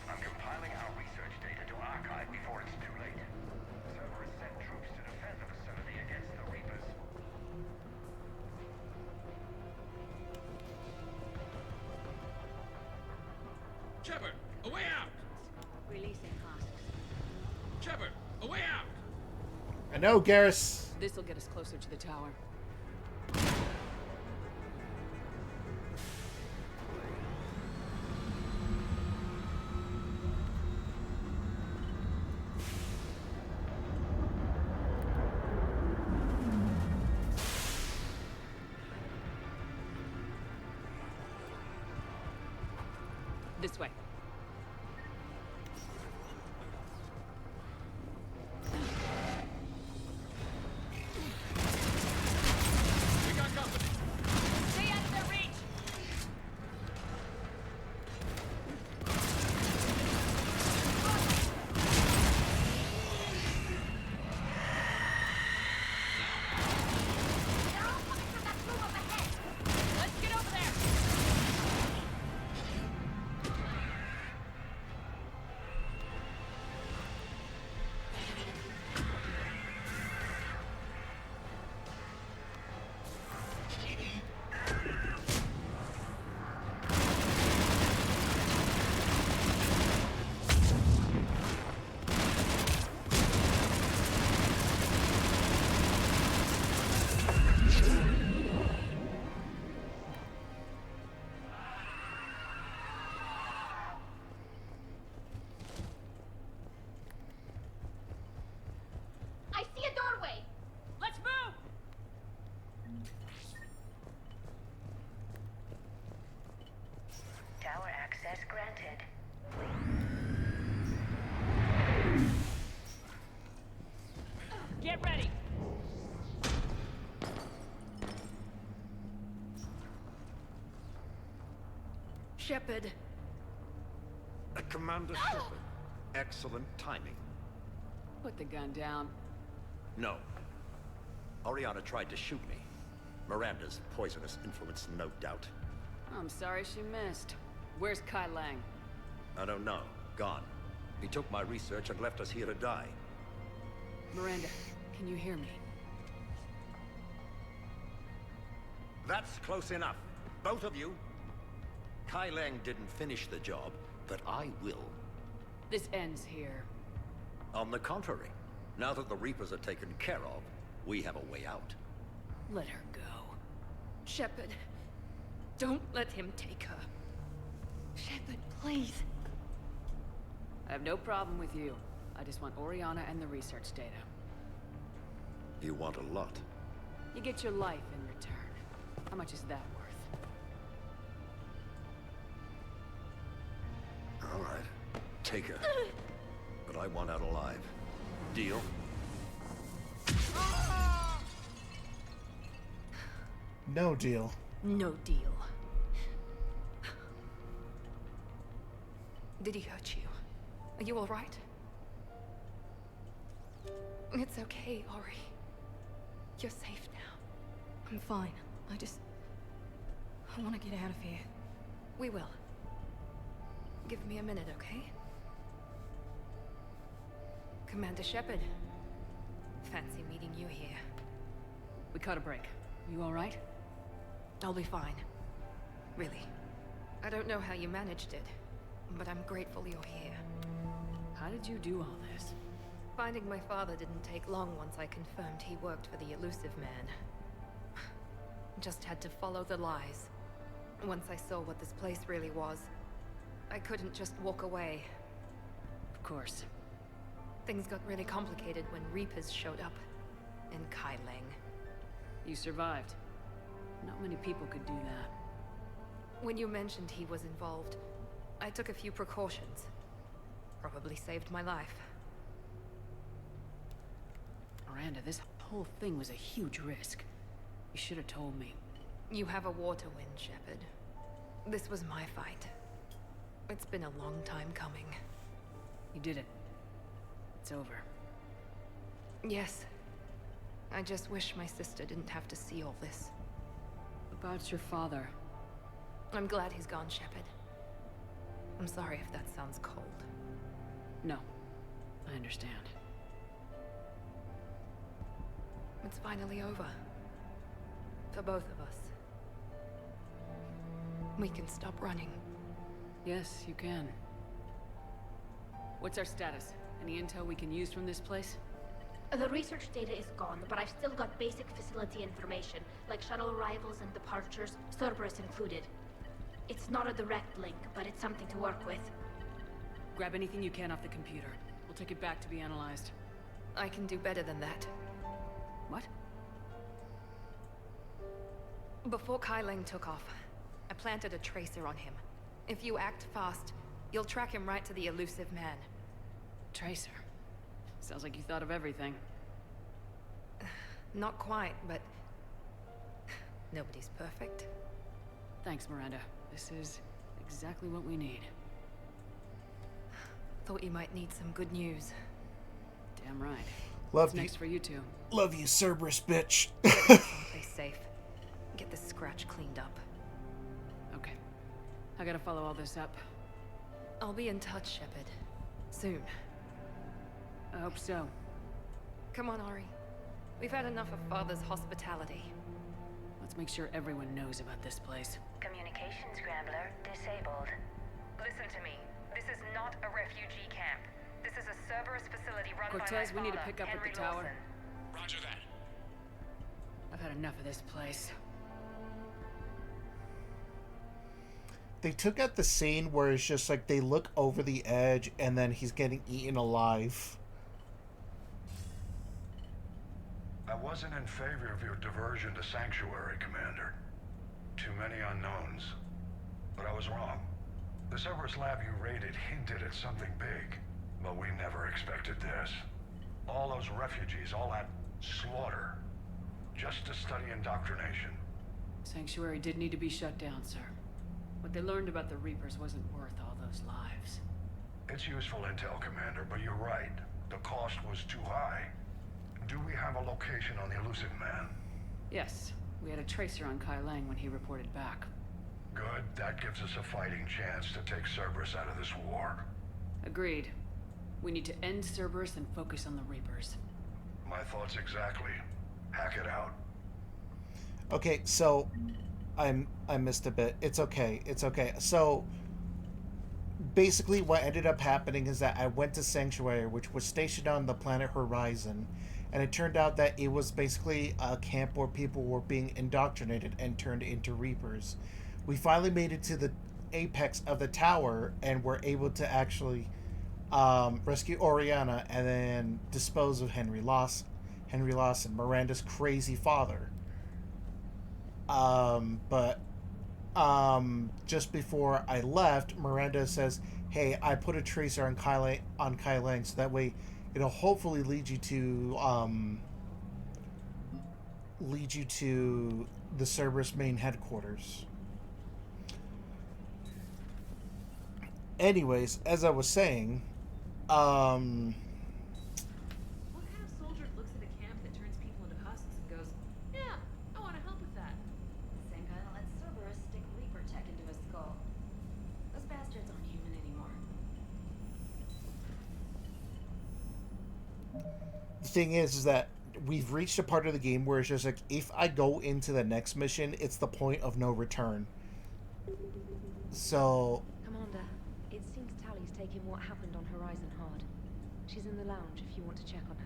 [SPEAKER 14] I'm compiling our research data to archive before it's too late. Cerberus sent troops to defend the facility against the Reapers.
[SPEAKER 15] Shepard, a way out!
[SPEAKER 8] Releasing hostage.
[SPEAKER 15] Shepard, a way out!
[SPEAKER 1] I know, Garrus.
[SPEAKER 3] This'll get us closer to the tower. This way.
[SPEAKER 7] Stay out of their reach! Let's get over there!
[SPEAKER 10] I see a doorway!
[SPEAKER 7] Let's move!
[SPEAKER 16] Tower access granted.
[SPEAKER 7] Get ready!
[SPEAKER 3] Shepard.
[SPEAKER 18] Commander Shepard. Excellent timing.
[SPEAKER 3] Put the gun down.
[SPEAKER 18] No. Oriana tried to shoot me. Miranda's poisonous influence, no doubt.
[SPEAKER 3] I'm sorry she missed. Where's Kai Lang?
[SPEAKER 18] I don't know. Gone. He took my research and left us here to die.
[SPEAKER 3] Miranda, can you hear me?
[SPEAKER 18] That's close enough. Both of you. Kai Lang didn't finish the job, but I will.
[SPEAKER 3] This ends here.
[SPEAKER 18] On the contrary, now that the Reapers are taken care of, we have a way out.
[SPEAKER 3] Let her go.
[SPEAKER 7] Shepard, don't let him take her.
[SPEAKER 8] Shepard, please.
[SPEAKER 3] I have no problem with you. I just want Oriana and the research data.
[SPEAKER 18] You want a lot.
[SPEAKER 3] You get your life in return. How much is that worth?
[SPEAKER 18] All right. Take her. But I want out alive. Deal?
[SPEAKER 1] No deal.
[SPEAKER 7] No deal. Did he hurt you? Are you all right? It's okay, Ori. You're safe now.
[SPEAKER 8] I'm fine. I want to get out of here.
[SPEAKER 7] We will. Give me a minute, okay? Commander Shepard. Fancy meeting you here.
[SPEAKER 3] We caught a break. You all right?
[SPEAKER 7] I'll be fine. Really. I don't know how you managed it, but I'm grateful you're here.
[SPEAKER 3] How did you do all this?
[SPEAKER 7] Finding my father didn't take long once I confirmed he worked for the Elusive Man. Just had to follow the lies. Once I saw what this place really was, I couldn't just walk away.
[SPEAKER 3] Of course.
[SPEAKER 7] Things got really complicated when Reapers showed up. And Kai Lang.
[SPEAKER 3] You survived. Not many people could do that.
[SPEAKER 7] When you mentioned he was involved, I took a few precautions. Probably saved my life.
[SPEAKER 3] Miranda, this whole thing was a huge risk. You should have told me.
[SPEAKER 7] You have a war to win, Shepard. This was my fight. It's been a long time coming.
[SPEAKER 3] You did it. It's over.
[SPEAKER 7] Yes. I just wish my sister didn't have to see all this.
[SPEAKER 3] About your father.
[SPEAKER 7] I'm glad he's gone, Shepard. I'm sorry if that sounds cold.
[SPEAKER 3] No. I understand.
[SPEAKER 7] It's finally over. For both of us. We can stop running.
[SPEAKER 3] Yes, you can. What's our status? Any intel we can use from this place?
[SPEAKER 10] The research data is gone, but I've still got basic facility information, like shuttle arrivals and departures, Cerberus included. It's not a direct link, but it's something to work with.
[SPEAKER 3] Grab anything you can off the computer. We'll take it back to be analyzed.
[SPEAKER 7] I can do better than that.
[SPEAKER 3] What?
[SPEAKER 7] Before Kai Leng took off, I planted a tracer on him. If you act fast, you'll track him right to the elusive man.
[SPEAKER 3] Tracer? Sounds like you thought of everything.
[SPEAKER 7] Not quite, but... nobody's perfect.
[SPEAKER 3] Thanks, Miranda. This is exactly what we need.
[SPEAKER 7] Thought you might need some good news.
[SPEAKER 3] Damn right.
[SPEAKER 1] Love
[SPEAKER 3] What's
[SPEAKER 1] you.
[SPEAKER 3] next for you two?
[SPEAKER 1] Love you, Cerberus, bitch.
[SPEAKER 7] Someplace safe. Get this scratch cleaned up.
[SPEAKER 3] Okay. I gotta follow all this up.
[SPEAKER 7] I'll be in touch, Shepard. Soon.
[SPEAKER 3] I hope so.
[SPEAKER 7] Come on, Ari. We've had enough of Father's hospitality.
[SPEAKER 3] Let's make sure everyone knows about this place.
[SPEAKER 16] Communication scrambler disabled. Listen to me. This is not a refugee camp. This is a Cerberus facility run by my
[SPEAKER 3] Cortez, we need to
[SPEAKER 16] father,
[SPEAKER 3] pick up
[SPEAKER 16] Henry
[SPEAKER 3] at the tower.
[SPEAKER 16] Lawson.
[SPEAKER 15] Roger that.
[SPEAKER 3] I've had enough of this place.
[SPEAKER 1] They took out the scene where it's just like they look over the edge and then he's getting eaten alive.
[SPEAKER 14] I wasn't in favor of your diversion to Sanctuary, Commander. Too many unknowns. But I was wrong. The Cerberus lab you raided hinted at something big, but we never expected this. All those refugees, all that slaughter, just to study indoctrination.
[SPEAKER 3] Sanctuary did need to be shut down, sir. What they learned about the Reapers wasn't worth all those lives.
[SPEAKER 14] It's useful intel, Commander, but you're right. The cost was too high. Do we have a location on the elusive man?
[SPEAKER 3] Yes, we had a tracer on Kai Leng when he reported back.
[SPEAKER 14] Good. That gives us a fighting chance to take Cerberus out of this war.
[SPEAKER 3] Agreed. We need to end Cerberus and focus on the Reapers.
[SPEAKER 14] My thoughts exactly. Hack it out.
[SPEAKER 1] Okay, so I missed a bit. It's okay. It's okay. So basically what ended up happening is that I went to Sanctuary, which was stationed on the planet Horizon, and it turned out that it was basically a camp where people were being indoctrinated and turned into Reapers. We finally made it to the apex of the tower and were able to actually rescue Oriana and then dispose of Henry Lawson, Miranda's crazy father. But just before I left, Miranda says, "Hey, I put a tracer on Kai Leng, so that way it'll hopefully lead you to the Cerberus main headquarters." Anyways, as I was saying,
[SPEAKER 3] What kind of soldier looks at a camp that turns people into husks and goes, "Yeah, I want to help with that"?
[SPEAKER 19] Same guy that lets Cerberus stick Reaper tech into his skull. Those bastards aren't human anymore.
[SPEAKER 1] the thing is that we've reached a part of the game where it's just like, if I go into the next mission, it's the point of no return. So
[SPEAKER 2] Commander, it seems Tally's taking what happened on Horizon hard. She's in the lounge if you want to check on her.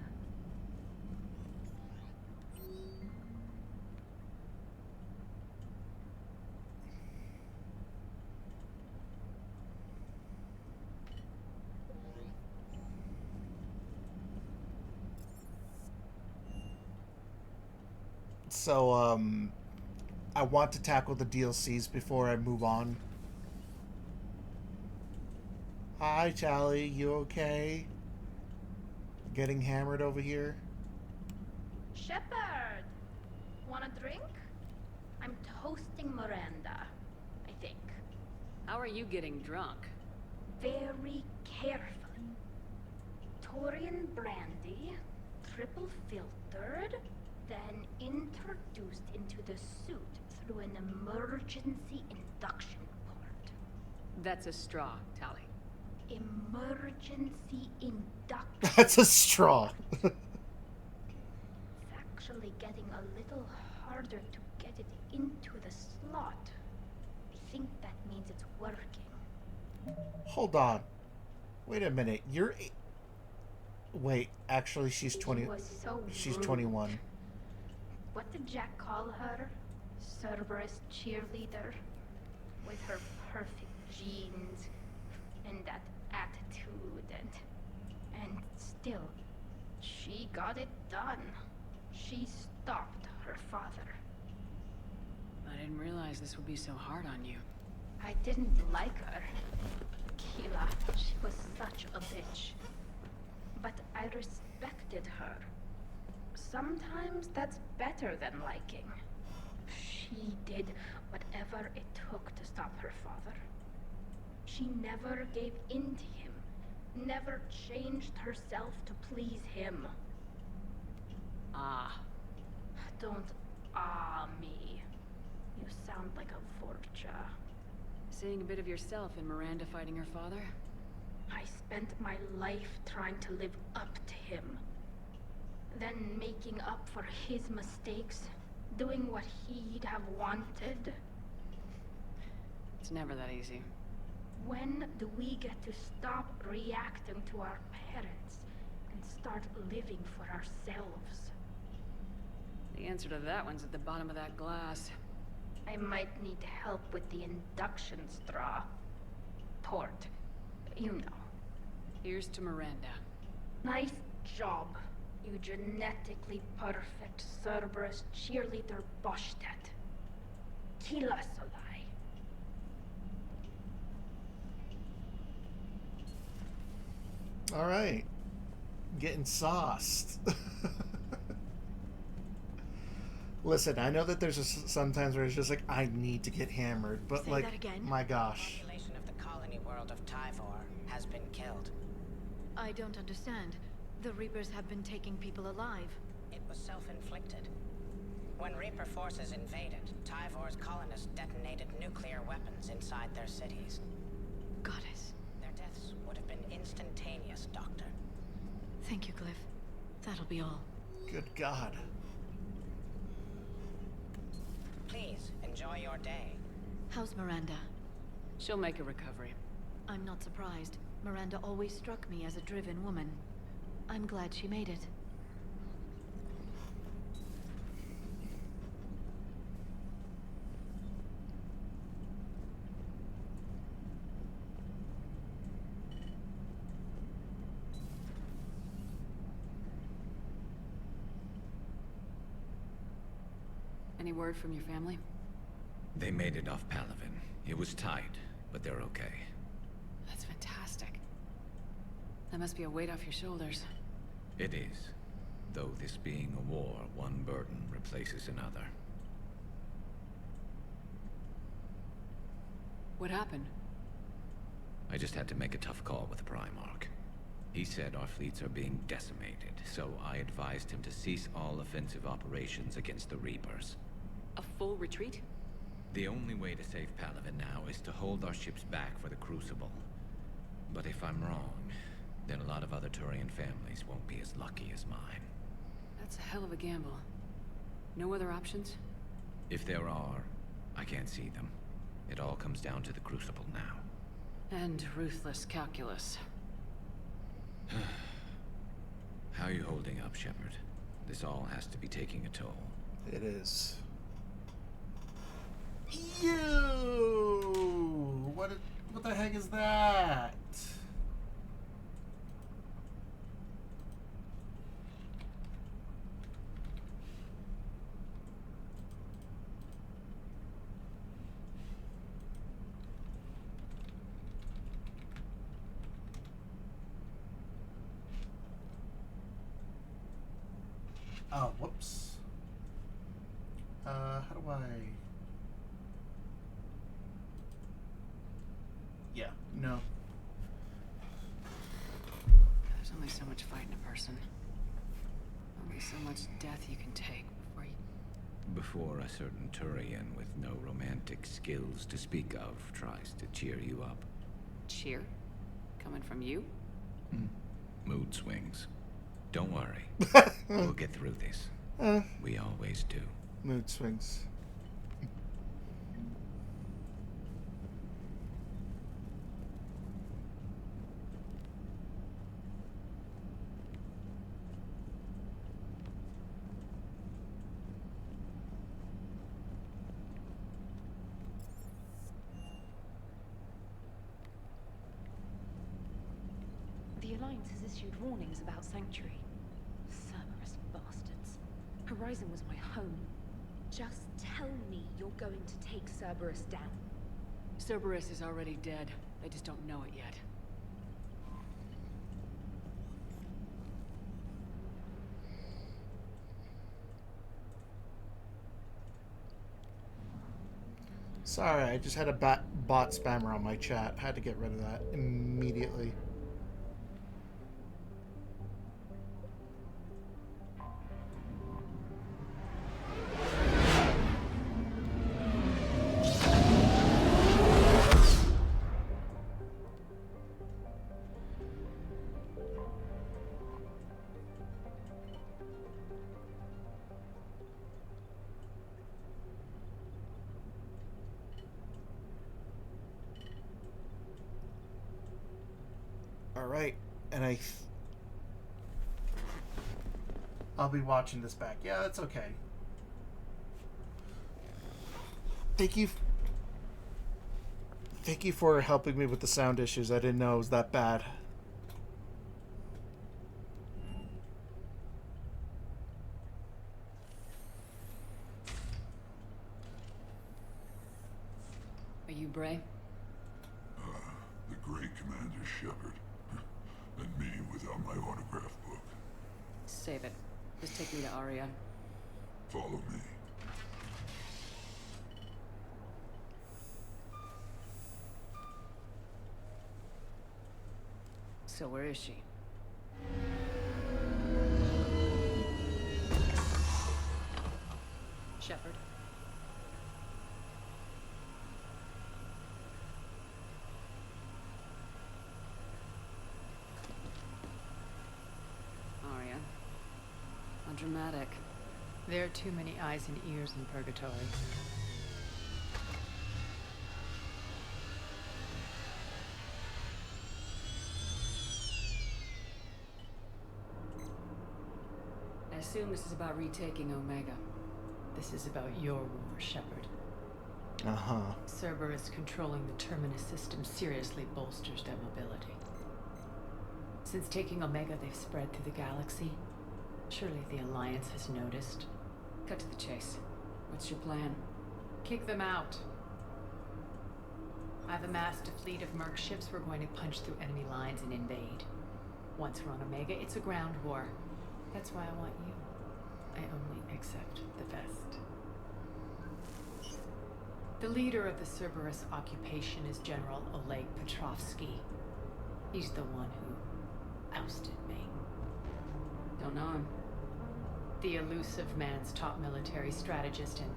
[SPEAKER 1] So, I want to tackle the DLCs before I move on. Hi, Tally. You okay? Getting hammered over here?
[SPEAKER 10] Shepard! Want a drink? I'm toasting Miranda, I think.
[SPEAKER 3] How are you getting drunk?
[SPEAKER 10] Very carefully. Torian brandy, triple filtered, then introduced into the suit through an emergency induction port.
[SPEAKER 3] That's a straw, Tally.
[SPEAKER 10] Emergency induction.
[SPEAKER 1] That's a straw.
[SPEAKER 10] It's actually getting a little harder to get it into the slot. I think that means it's working.
[SPEAKER 1] Hold on. Wait a minute. You're... Wait, actually, she's 20...
[SPEAKER 10] She was so
[SPEAKER 1] She's
[SPEAKER 10] rude.
[SPEAKER 1] 21.
[SPEAKER 10] What did Jack call her? Cerberus cheerleader? With her perfect genes and that attitude and still, she got it done. She stopped her father.
[SPEAKER 3] I didn't realize this would be so hard on you.
[SPEAKER 10] I didn't like her. Keela, she was such a bitch. But I respected her. Sometimes that's better than liking. She did whatever it took to stop her father. She never gave in to him, never changed herself to please him.
[SPEAKER 3] Ah.
[SPEAKER 10] Don't me. You sound like a Vorcha.
[SPEAKER 3] Seeing a bit of yourself in Miranda fighting her father?
[SPEAKER 10] I spent my life trying to live up to him. Then making up for his mistakes, doing what he'd have wanted.
[SPEAKER 3] It's never that easy.
[SPEAKER 10] When do we get to stop reacting to our parents and start living for ourselves?
[SPEAKER 3] The answer to that one's at the bottom of that glass.
[SPEAKER 10] I might need help with the induction straw. Port. You know.
[SPEAKER 3] Here's to Miranda.
[SPEAKER 10] Nice job, you genetically perfect Cerberus cheerleader Boschtet. Kila Solai.
[SPEAKER 1] Alright. Getting sauced. Listen, I know that there's sometimes where it's just like, I need to get hammered, but
[SPEAKER 8] Say
[SPEAKER 1] like,
[SPEAKER 8] that again?
[SPEAKER 1] my gosh.
[SPEAKER 20] The population of the colony world of Tyvor has been killed.
[SPEAKER 8] I don't understand. The Reapers have been taking people alive.
[SPEAKER 20] It was self-inflicted. When Reaper forces invaded, Tyvor's colonists detonated nuclear weapons inside their cities.
[SPEAKER 8] Goddess.
[SPEAKER 20] Their deaths would have been instantaneous, Doctor.
[SPEAKER 8] Thank you, Glyph. That'll be all.
[SPEAKER 1] Good God.
[SPEAKER 20] Please, enjoy your day.
[SPEAKER 8] How's Miranda?
[SPEAKER 3] She'll make a recovery.
[SPEAKER 8] I'm not surprised. Miranda always struck me as a driven woman. I'm glad she made it.
[SPEAKER 3] Any word from your family?
[SPEAKER 13] They made it off Palaven. It was tight, but they're okay.
[SPEAKER 3] That's fantastic. That must be a weight off your shoulders.
[SPEAKER 13] It is. Though this being a war, one burden replaces another.
[SPEAKER 3] What happened?
[SPEAKER 13] I just had to make a tough call with the Primarch. He said our fleets are being decimated, so I advised him to cease all offensive operations against the Reapers.
[SPEAKER 3] A full retreat?
[SPEAKER 13] The only way to save Palaven now is to hold our ships back for the Crucible. But if I'm wrong, then a lot of other Turian families won't be as lucky as mine.
[SPEAKER 3] That's a hell of a gamble. No other options?
[SPEAKER 13] If there are, I can't see them. It all comes down to the Crucible now.
[SPEAKER 3] And ruthless calculus.
[SPEAKER 13] How are you holding up, Shepard? This all has to be taking a toll.
[SPEAKER 1] It is. Ew! What the heck is that? Oh, whoops. How do I... Yeah, no.
[SPEAKER 3] There's only so much fighting a person. Only so much death you can take before you...
[SPEAKER 13] Before a certain Turian with no romantic skills to speak of tries to cheer you up.
[SPEAKER 3] Cheer? Coming from you?
[SPEAKER 13] Mood swings. Don't worry. We'll get through this. We always do.
[SPEAKER 1] Mood swings.
[SPEAKER 2] The Alliance has issued warnings about Sanctuary. Cerberus bastards. Horizon was my home. Just tell me you're going to take Cerberus down.
[SPEAKER 3] Cerberus is already dead. They just don't know it yet.
[SPEAKER 1] Sorry, I just had a bot spammer on my chat. Had to get rid of that immediately. Alright, and I'll be watching this back. Yeah, that's okay. Thank you for helping me with the sound issues. I didn't know it was that bad.
[SPEAKER 3] Are you Bray?
[SPEAKER 9] The great Commander Shepard. And me without my autograph book.
[SPEAKER 3] Save it. Just take me to Aria.
[SPEAKER 9] Follow me.
[SPEAKER 3] So where is she? Shepard. Aria. How dramatic.
[SPEAKER 21] There are too many eyes and ears in Purgatory.
[SPEAKER 3] I assume this is about retaking Omega.
[SPEAKER 21] This is about your war, Shepard.
[SPEAKER 1] Uh-huh.
[SPEAKER 21] Cerberus controlling the Terminus system seriously bolsters their mobility. Since taking Omega, they've spread through the galaxy. Surely the Alliance has noticed.
[SPEAKER 3] Cut to the chase. What's your plan?
[SPEAKER 21] Kick them out. I've amassed a fleet of merc ships. We're going to punch through enemy lines and invade. Once we're on Omega, it's a ground war. That's why I want you. I only accept the best. The leader of the Cerberus occupation is General Oleg Petrovsky. He's the one who ousted me.
[SPEAKER 3] Don't know him.
[SPEAKER 21] The Elusive Man's top military strategist and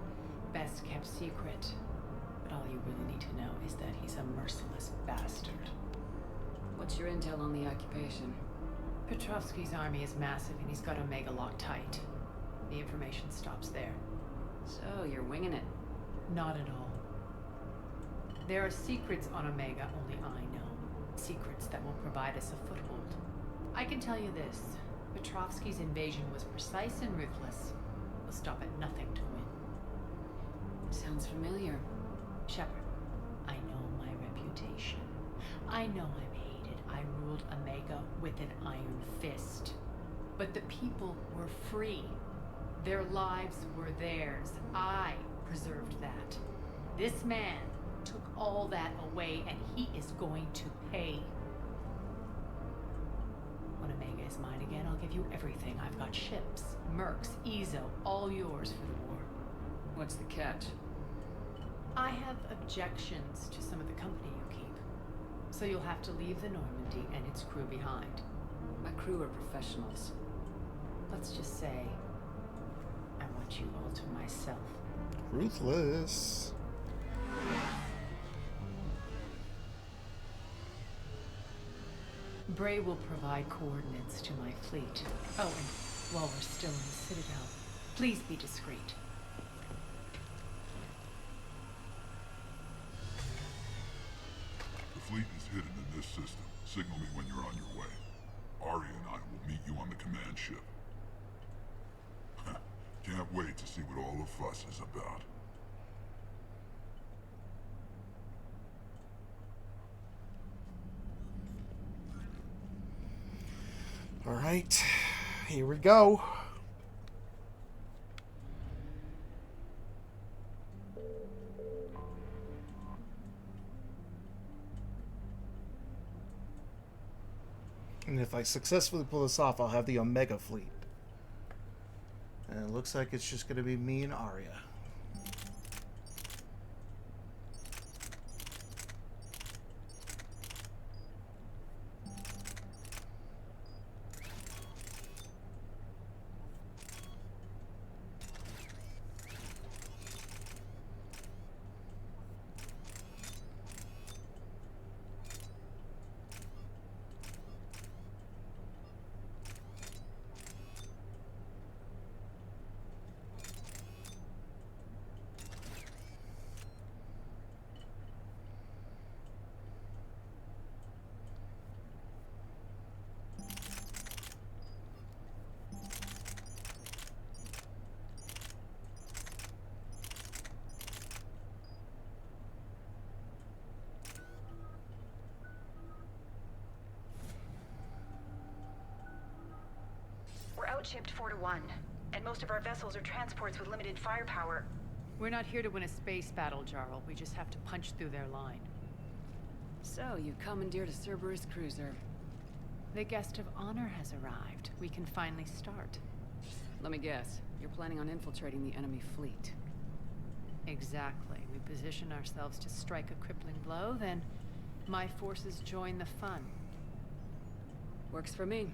[SPEAKER 21] best kept secret. But all you really need to know is that he's a merciless bastard.
[SPEAKER 3] What's your intel on the occupation?
[SPEAKER 21] Petrovsky's army is massive and he's got Omega locked tight. The information stops there.
[SPEAKER 3] So, you're winging it?
[SPEAKER 21] Not at all. There are secrets on Omega only I know. Secrets that will provide us a foothold. I can tell you this. Petrovsky's invasion was precise and ruthless. We'll stop at nothing to win.
[SPEAKER 3] Sounds familiar.
[SPEAKER 21] Shepard, I know my reputation. I know I'm hated. I ruled Omega with an iron fist. But the people were free. Their lives were theirs. I preserved that. This man took all that away, and he is going to pay. When Omega is mine again, I'll give you everything. I've got ships, mercs, Ezo, all yours for the war.
[SPEAKER 3] What's the catch?
[SPEAKER 21] I have objections to some of the company you keep. So you'll have to leave the Normandy and its crew behind.
[SPEAKER 3] My crew are professionals.
[SPEAKER 21] Let's just say, I want you all to myself.
[SPEAKER 1] Ruthless.
[SPEAKER 21] Bray will provide coordinates to my fleet. Oh, and while we're still in the Citadel, please be discreet.
[SPEAKER 9] The fleet is hidden in this system. Signal me when you're on your way. Ari and I will meet you on the command ship. Can't wait to see what all the fuss is about.
[SPEAKER 1] All right, here we go. And if I successfully pull this off, I'll have the Omega fleet. And it looks like it's just going to be me and Arya.
[SPEAKER 5] We're outshipped 4-1, and most of our vessels are transports with limited firepower.
[SPEAKER 21] We're not here to win a space battle, Jarl. We just have to punch through their line.
[SPEAKER 3] So, you commandeered a Cerberus cruiser.
[SPEAKER 21] The guest of honor has arrived. We can finally start.
[SPEAKER 3] Let me guess. You're planning on infiltrating the enemy fleet.
[SPEAKER 21] Exactly. We position ourselves to strike a crippling blow, then my forces join the fun.
[SPEAKER 3] Works for me.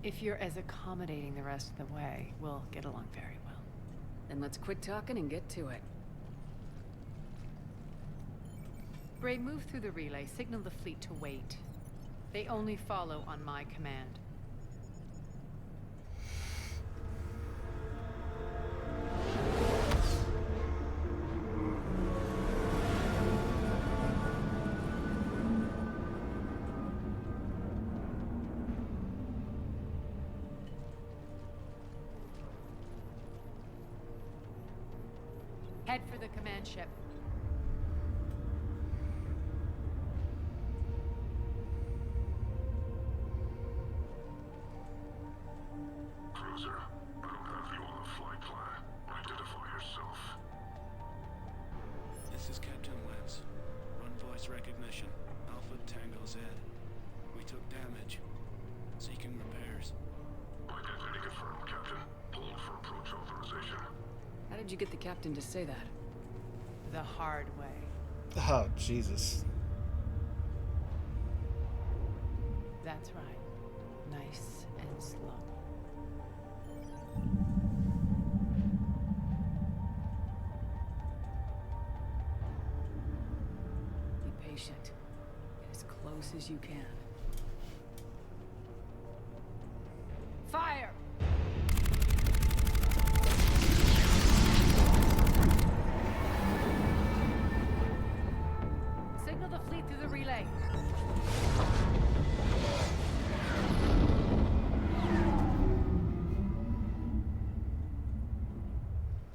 [SPEAKER 21] If you're as accommodating the rest of the way, we'll get along very well.
[SPEAKER 3] Then let's quit talking and get to it.
[SPEAKER 21] Bray, move through the relay. Signal the fleet to wait. They only follow on my command. Head for the command ship.
[SPEAKER 14] Cruiser, I don't have you on the flight plan. Identify yourself.
[SPEAKER 22] This is Captain Lance. Run voice recognition. Alpha Tango Z. We took damage. Seeking repairs.
[SPEAKER 14] Identity confirmed, Captain. Hold for approach authorization.
[SPEAKER 3] How did you get the captain to say that?
[SPEAKER 21] The hard way.
[SPEAKER 1] Oh, Jesus.
[SPEAKER 21] That's right. Nice and slow.
[SPEAKER 3] Be patient. Get as close as you can.
[SPEAKER 21] Fire! Signal the fleet through the relay.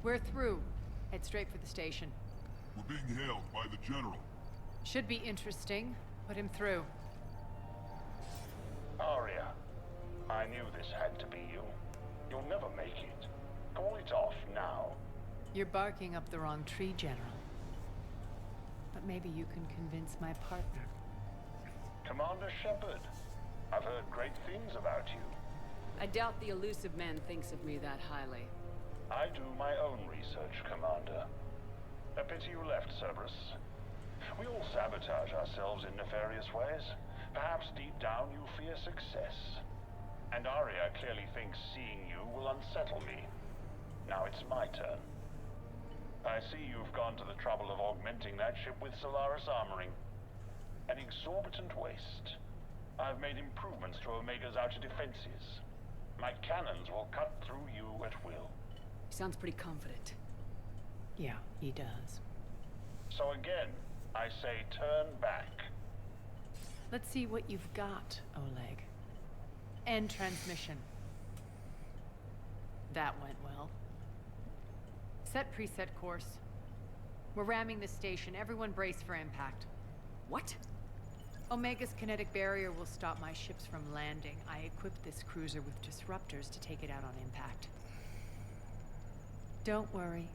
[SPEAKER 21] We're through. Head straight for the station.
[SPEAKER 9] We're being hailed by the General.
[SPEAKER 21] Should be interesting. Put him through.
[SPEAKER 14] Arya, I knew this had to be you. You'll never make it. Call it off now.
[SPEAKER 21] You're barking up the wrong tree, General. But maybe you can convince my partner.
[SPEAKER 14] Commander Shepard, I've heard great things about you.
[SPEAKER 3] I doubt the elusive man thinks of me that highly.
[SPEAKER 14] I do my own research, Commander. A pity you left, Cerberus. We all sabotage ourselves in nefarious ways. Perhaps deep down you fear success. And Arya clearly thinks seeing you will unsettle me. Now it's my turn. I see you've gone to the trouble of augmenting that ship with Solaris armoring. An exorbitant waste. I've made improvements to Omega's outer defenses. My cannons will cut through you at will.
[SPEAKER 3] He sounds pretty confident.
[SPEAKER 21] Yeah, he does.
[SPEAKER 14] So again, I say turn back.
[SPEAKER 21] Let's see what you've got, Oleg. End transmission. That went well. Set preset course. We're ramming the station. Everyone brace for impact.
[SPEAKER 3] What?
[SPEAKER 21] Omega's kinetic barrier will stop my ships from landing. I equipped this cruiser with disruptors to take it out on impact. Don't worry.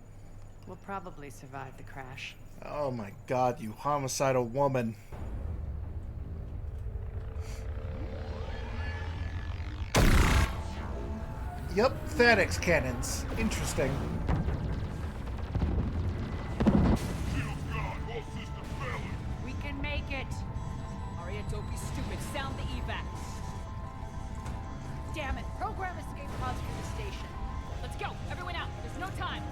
[SPEAKER 21] We'll probably survive the crash.
[SPEAKER 1] Oh my god, you homicidal woman. Yep, Thanix cannons. Interesting.
[SPEAKER 21] We can make it!
[SPEAKER 3] Arya, don't be stupid. Sound the evac.
[SPEAKER 21] Damn it! Program escape pods from the station.
[SPEAKER 3] Let's go! Everyone out! There's no time!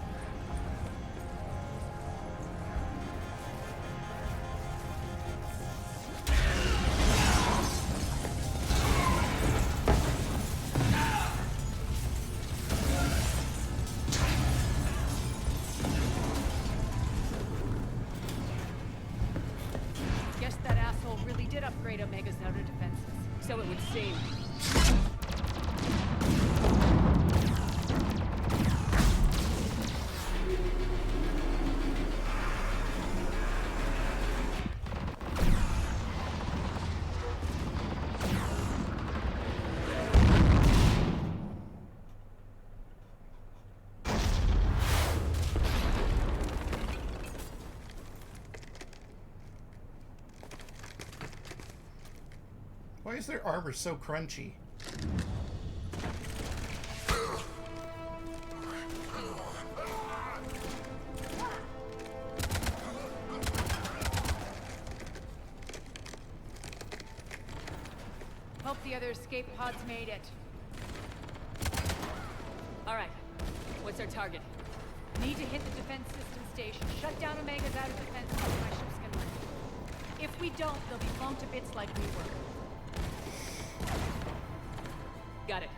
[SPEAKER 21] Guess that asshole really did upgrade Omega's outer defenses.
[SPEAKER 3] So it would seem.
[SPEAKER 1] Why is their armor so crunchy?
[SPEAKER 21] Hope the other escape pods made it.
[SPEAKER 3] All right. What's our target?
[SPEAKER 21] Need to hit the defense system station. Shut down Omega's outer defense so my ships can land. If we don't, they'll be blown to bits like we were.
[SPEAKER 3] Got it.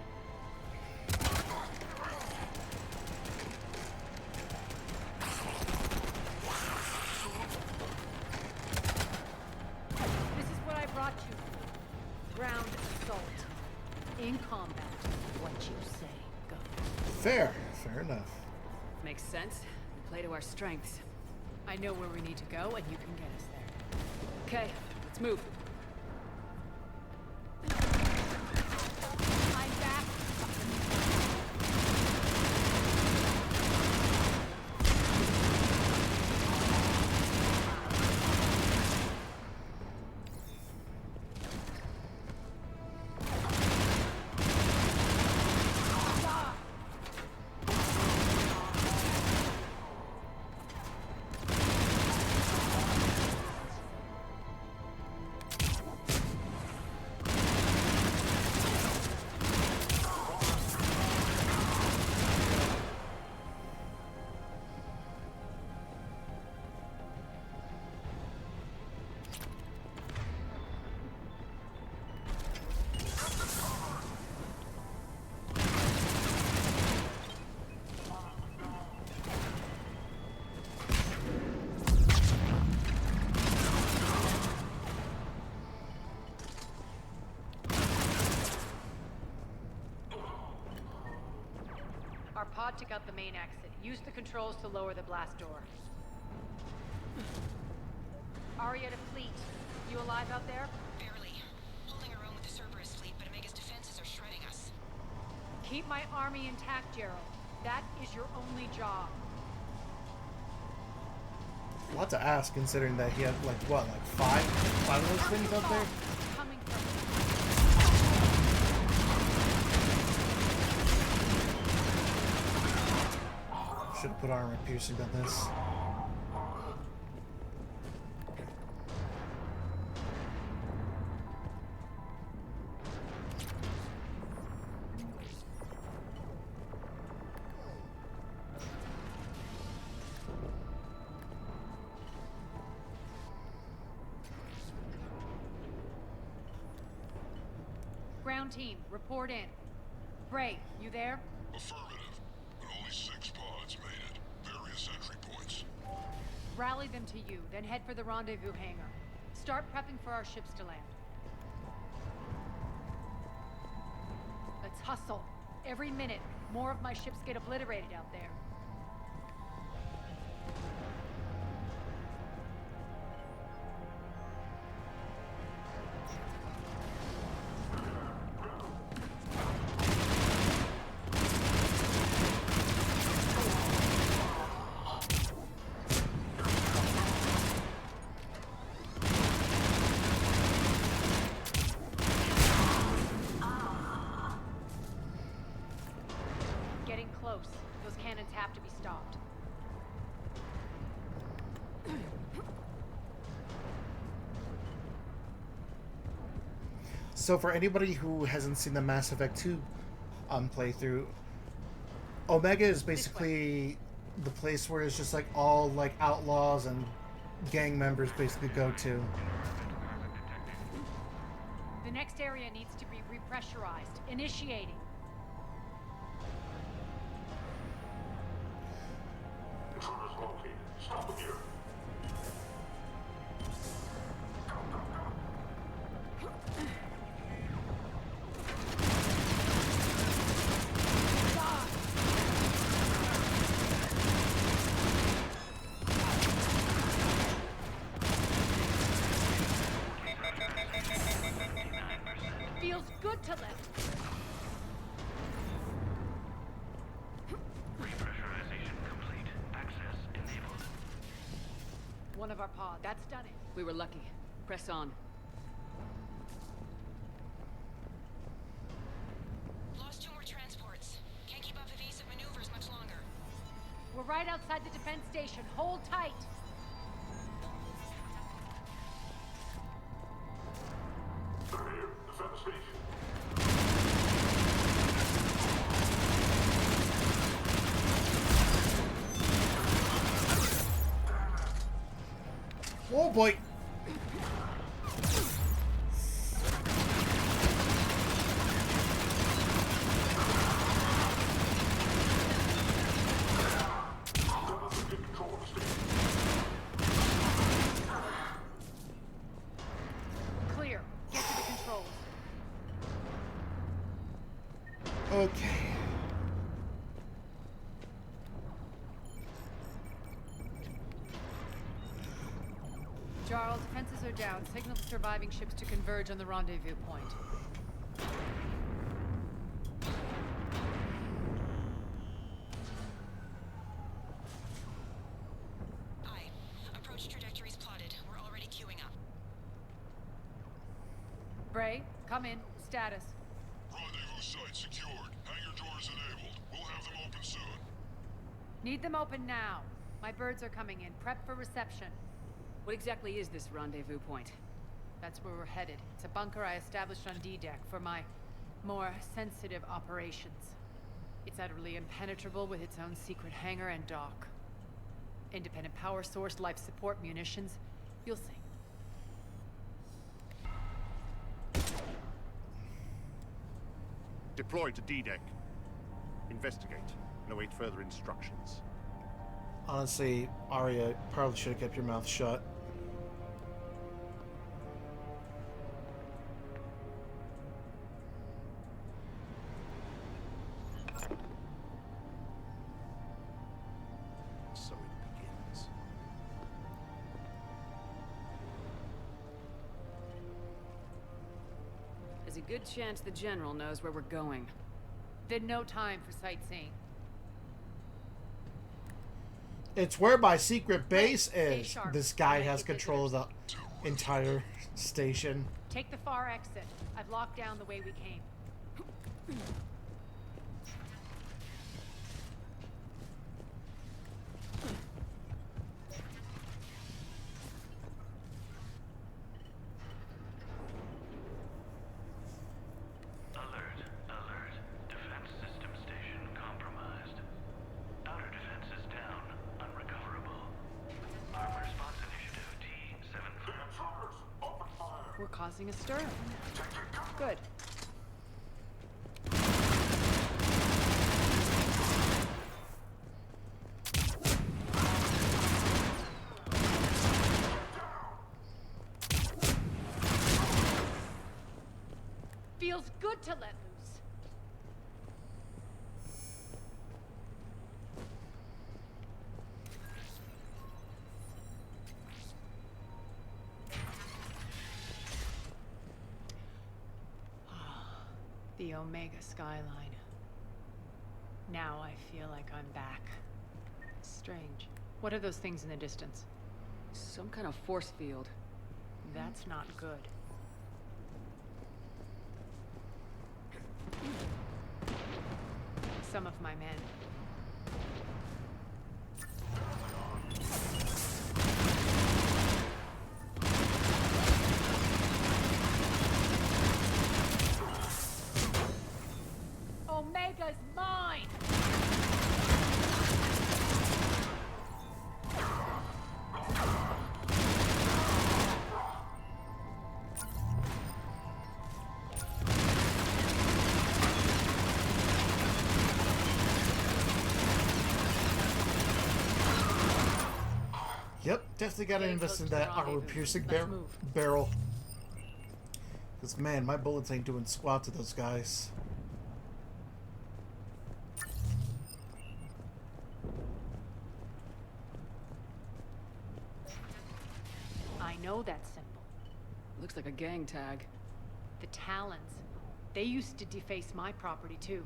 [SPEAKER 21] This is what I brought you for. Ground assault. In combat. What you say goes.
[SPEAKER 1] Fair. Fair enough.
[SPEAKER 3] Makes sense. We play to our strengths.
[SPEAKER 21] I know where we need to go, and you can get us there.
[SPEAKER 3] Okay, let's move.
[SPEAKER 21] I'm back. Our pod took out the main exit. Use the controls to lower the blast door. Arya to fleet. You alive out there?
[SPEAKER 12] Barely. Holding our own with the Cerberus fleet, but Omega's defenses are shredding us.
[SPEAKER 21] Keep my army intact, Gerald. That is your only job.
[SPEAKER 1] A lot to ask, considering that he had, like, what, like five of those things up there?
[SPEAKER 21] Coming from
[SPEAKER 1] Should have put armor piercing on this.
[SPEAKER 6] Ground team, report in. Bray, you there?
[SPEAKER 15] Affirmative, but only 6 pods made it. Various entry points.
[SPEAKER 6] Rally them to you, then head for the rendezvous hangar. Start prepping for our ships to land. Let's hustle. Every minute, more of my ships get obliterated out there. Getting close. Those cannons have to be stopped.
[SPEAKER 1] So for anybody who hasn't seen the Mass Effect 2 playthrough, Omega is basically the place where it's just like all like outlaws and gang members basically go to.
[SPEAKER 6] The next area needs to be repressurized. Initiating.
[SPEAKER 15] Intruders located. Stop them here.
[SPEAKER 6] Feels good to live.
[SPEAKER 17] Repressurization complete. Access enabled.
[SPEAKER 6] One of our pod. That's done it.
[SPEAKER 3] We were lucky. Press on.
[SPEAKER 12] Lost 2 more transports. Can't keep up evasive maneuvers much longer.
[SPEAKER 6] We're right outside the defense station. Hold tight.
[SPEAKER 15] They're here. Defend the station.
[SPEAKER 1] Oh boy!
[SPEAKER 6] Clear. Get to the controls.
[SPEAKER 1] Okay.
[SPEAKER 6] Jarl, defenses are down. Signal the surviving ships to converge on the rendezvous point.
[SPEAKER 12] Aye. Approach trajectories plotted. We're already queuing up.
[SPEAKER 6] Bray, come in. Status.
[SPEAKER 15] Rendezvous site secured. Hangar doors enabled. We'll have them open soon.
[SPEAKER 6] Need them open now. My birds are coming in. Prep for reception.
[SPEAKER 3] What exactly is this rendezvous point?
[SPEAKER 6] That's where we're headed. It's a bunker I established on D-Deck for my more sensitive operations. It's utterly impenetrable with its own secret hangar and dock. Independent power source, life support, munitions. You'll see.
[SPEAKER 11] Deploy to D-Deck. Investigate and await further instructions.
[SPEAKER 1] Honestly, Arya probably should have kept your mouth shut.
[SPEAKER 11] So it begins.
[SPEAKER 3] There's a good chance the General knows where we're going.
[SPEAKER 6] Then no time for sightseeing.
[SPEAKER 1] It's where my secret base
[SPEAKER 6] Stay
[SPEAKER 1] is.
[SPEAKER 6] sharp.
[SPEAKER 1] This guy
[SPEAKER 6] Make
[SPEAKER 1] has
[SPEAKER 6] it
[SPEAKER 1] control of the entire station.
[SPEAKER 6] Take the far exit. I've locked down the way we came. causing a stir. Good. Feels good to let loose. The Omega skyline. Now I feel like I'm back. Strange. What are those things in the distance?
[SPEAKER 3] Some kind of force field.
[SPEAKER 6] That's not good. Some of my men. Omega's mine!
[SPEAKER 1] Yep, definitely gotta invest in that armor-piercing barrel. Because, man, my bullets ain't doing squat to those guys.
[SPEAKER 6] I know that symbol.
[SPEAKER 3] Looks like a gang tag.
[SPEAKER 6] The Talons. They used to deface my property, too.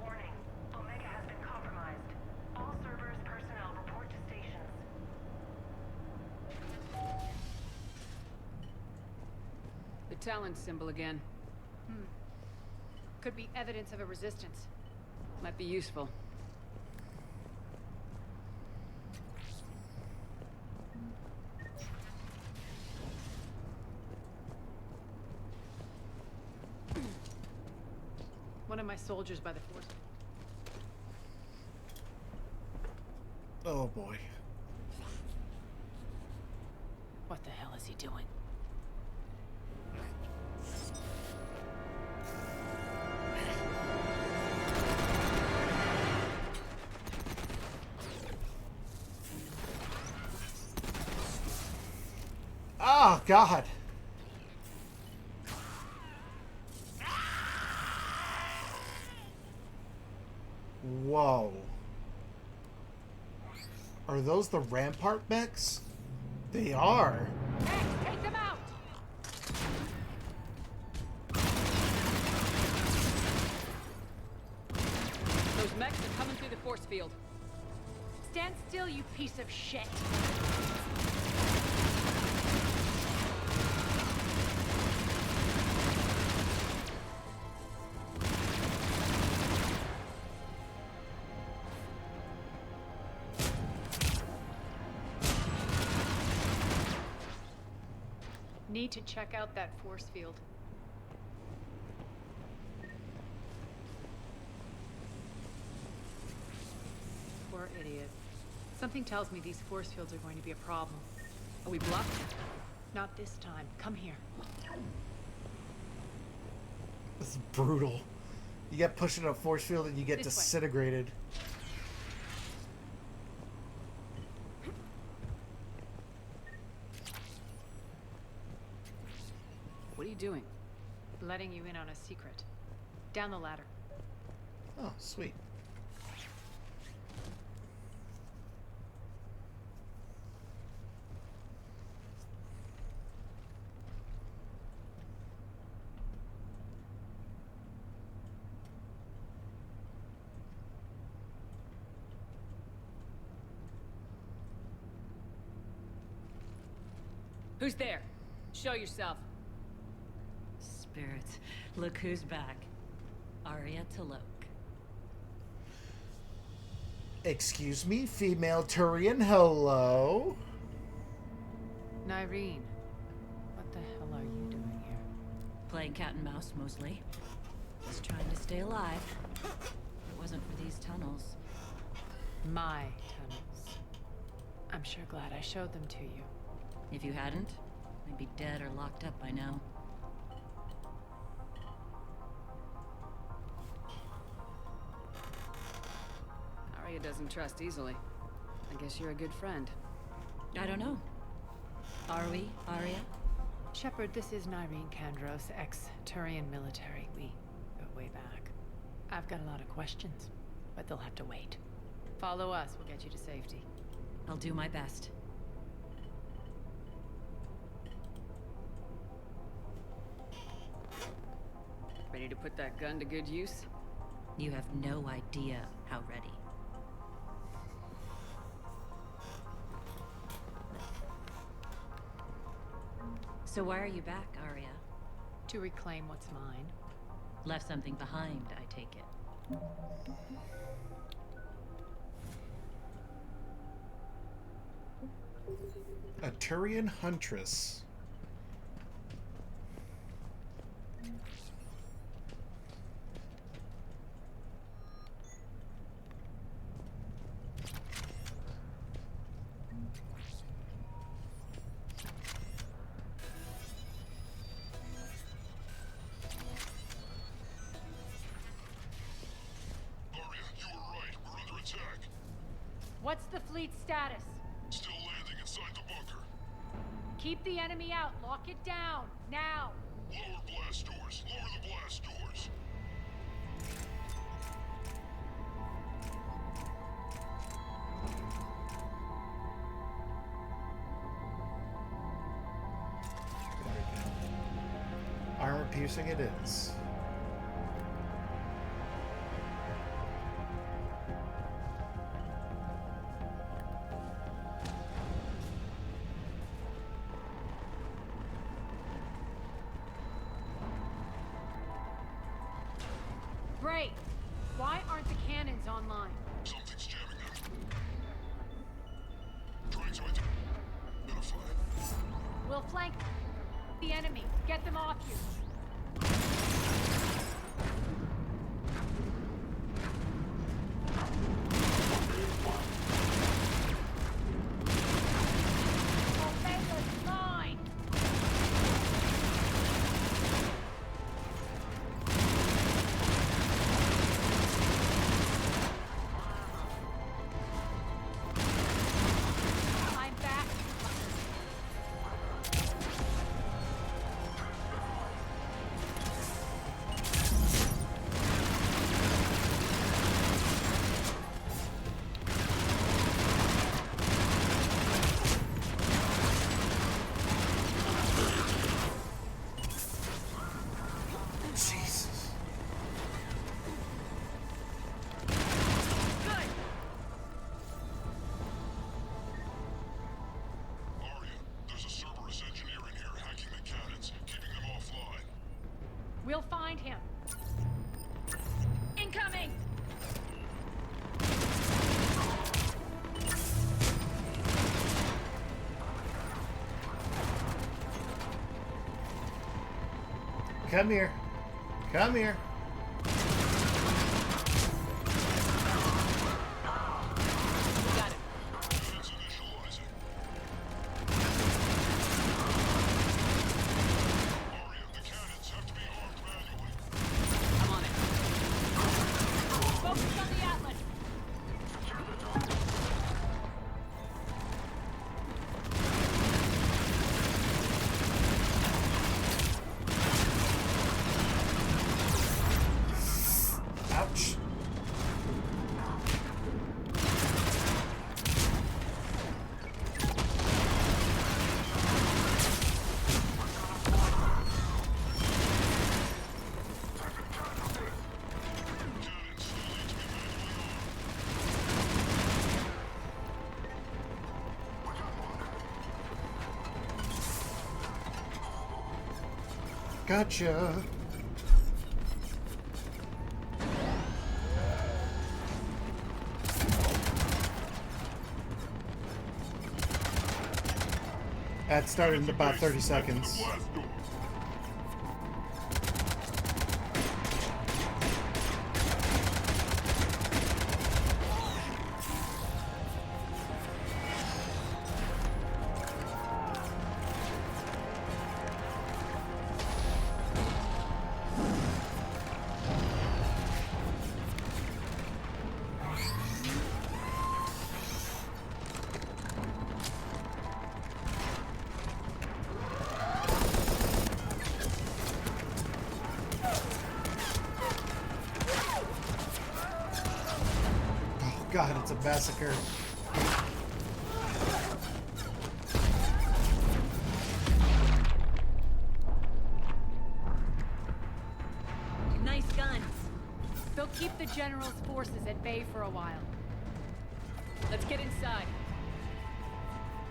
[SPEAKER 16] Warning. Omega has been compromised. All Cerberus personnel report to stations.
[SPEAKER 3] The Talon symbol again.
[SPEAKER 6] Could be evidence of a resistance.
[SPEAKER 3] Might be useful.
[SPEAKER 6] One of my soldiers by the force.
[SPEAKER 1] Oh boy.
[SPEAKER 6] What the hell is he doing?
[SPEAKER 1] Oh, God. Whoa. Are those the Rampart mechs? They are.
[SPEAKER 6] Take them out!
[SPEAKER 3] Those mechs are coming through the force field.
[SPEAKER 6] Stand still, you piece of shit! Need to check out that force field. Poor idiot. Something tells me these force fields are going to be a problem.
[SPEAKER 3] Are we blocked?
[SPEAKER 6] Not this time. Come here.
[SPEAKER 1] This is brutal. You get pushed in a force field and you get disintegrated.
[SPEAKER 3] What are you doing?
[SPEAKER 6] Letting you in on a secret. Down the ladder.
[SPEAKER 1] Oh, sweet.
[SPEAKER 3] Who's there? Show yourself.
[SPEAKER 4] Spirits, look who's back. Arya T'Loak.
[SPEAKER 1] Excuse me, female Turian, hello?
[SPEAKER 6] Nyreen, what the hell are you doing here?
[SPEAKER 4] Playing cat and mouse, mostly. Just trying to stay alive. If it wasn't for these tunnels.
[SPEAKER 6] My tunnels. I'm sure glad I showed them to you.
[SPEAKER 4] If you hadn't, I'd be dead or locked up by now.
[SPEAKER 3] Arya doesn't trust easily. I guess you're a good friend.
[SPEAKER 4] I don't know. Are we, Arya?
[SPEAKER 6] Shepard, this is Nyreen Kandros, ex-Turian military. We go way back. I've got a lot of questions, but they'll have to wait. Follow us, we'll get you to safety.
[SPEAKER 4] I'll do my best.
[SPEAKER 3] Ready to put that gun to good use?
[SPEAKER 4] You have no idea how ready. So why are you back, Arya?
[SPEAKER 6] To reclaim what's mine.
[SPEAKER 4] Left something behind, I take it.
[SPEAKER 1] A Turian huntress.
[SPEAKER 6] What's the fleet status?
[SPEAKER 15] Still landing inside the bunker.
[SPEAKER 6] Keep the enemy out. Lock it down. Now.
[SPEAKER 15] Lower blast doors. Lower the blast doors.
[SPEAKER 1] Armor piercing it is.
[SPEAKER 6] Great. Why aren't the cannons online?
[SPEAKER 15] Something's jamming them. Trying to identify.
[SPEAKER 6] We'll flank the enemy. Get them off you. Omega's mine. I'm back.
[SPEAKER 1] Jesus.
[SPEAKER 6] Good.
[SPEAKER 15] Arya, there's a Cerberus engineer in here hacking the cannons, keeping them offline.
[SPEAKER 6] We'll find him. Incoming!
[SPEAKER 1] Come here. Come here.
[SPEAKER 6] Got it.
[SPEAKER 15] Cannons initializing. Arya, the cannons have to be armed manually.
[SPEAKER 6] I'm on it. Focus on the Atlas.
[SPEAKER 1] Ouch.
[SPEAKER 15] Cannons still need to be manually armed.
[SPEAKER 1] Gotcha. That started in about 30 seconds.
[SPEAKER 15] Blast door.
[SPEAKER 1] God, it's a massacre.
[SPEAKER 3] Nice guns.
[SPEAKER 6] They'll keep the General's forces at bay for a while.
[SPEAKER 3] Let's get inside.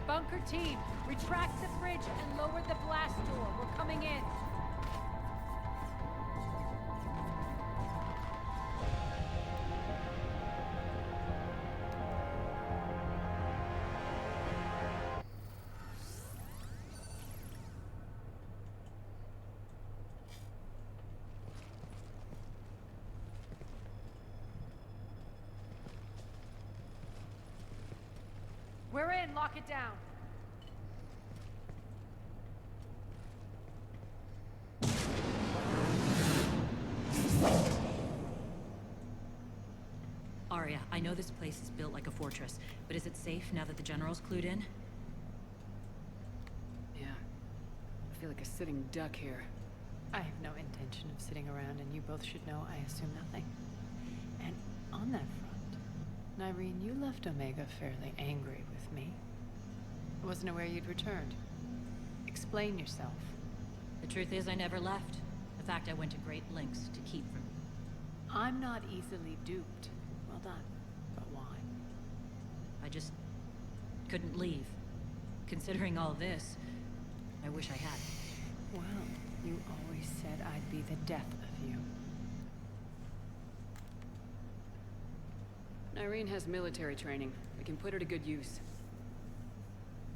[SPEAKER 6] Bunker team, retract the bridge and lower the blast door. We're coming in. We're in. Lock it down.
[SPEAKER 4] Arya, I know this place is built like a fortress, but is it safe now that the General's clued in?
[SPEAKER 3] Yeah. I feel like a sitting duck here.
[SPEAKER 6] I have no intention of sitting around, and you both should know I assume nothing. And on that front, Nyreen, you left Omega fairly angry with me. I wasn't aware you'd returned. Explain yourself.
[SPEAKER 4] The truth is, I never left. In fact, I went to great lengths to keep from...
[SPEAKER 6] I'm not easily duped. Well done. But why?
[SPEAKER 4] I just couldn't leave. Considering all this, I wish I had.
[SPEAKER 6] Well, you always said I'd be the death of you.
[SPEAKER 3] Nyreen has military training. We can put her to good use.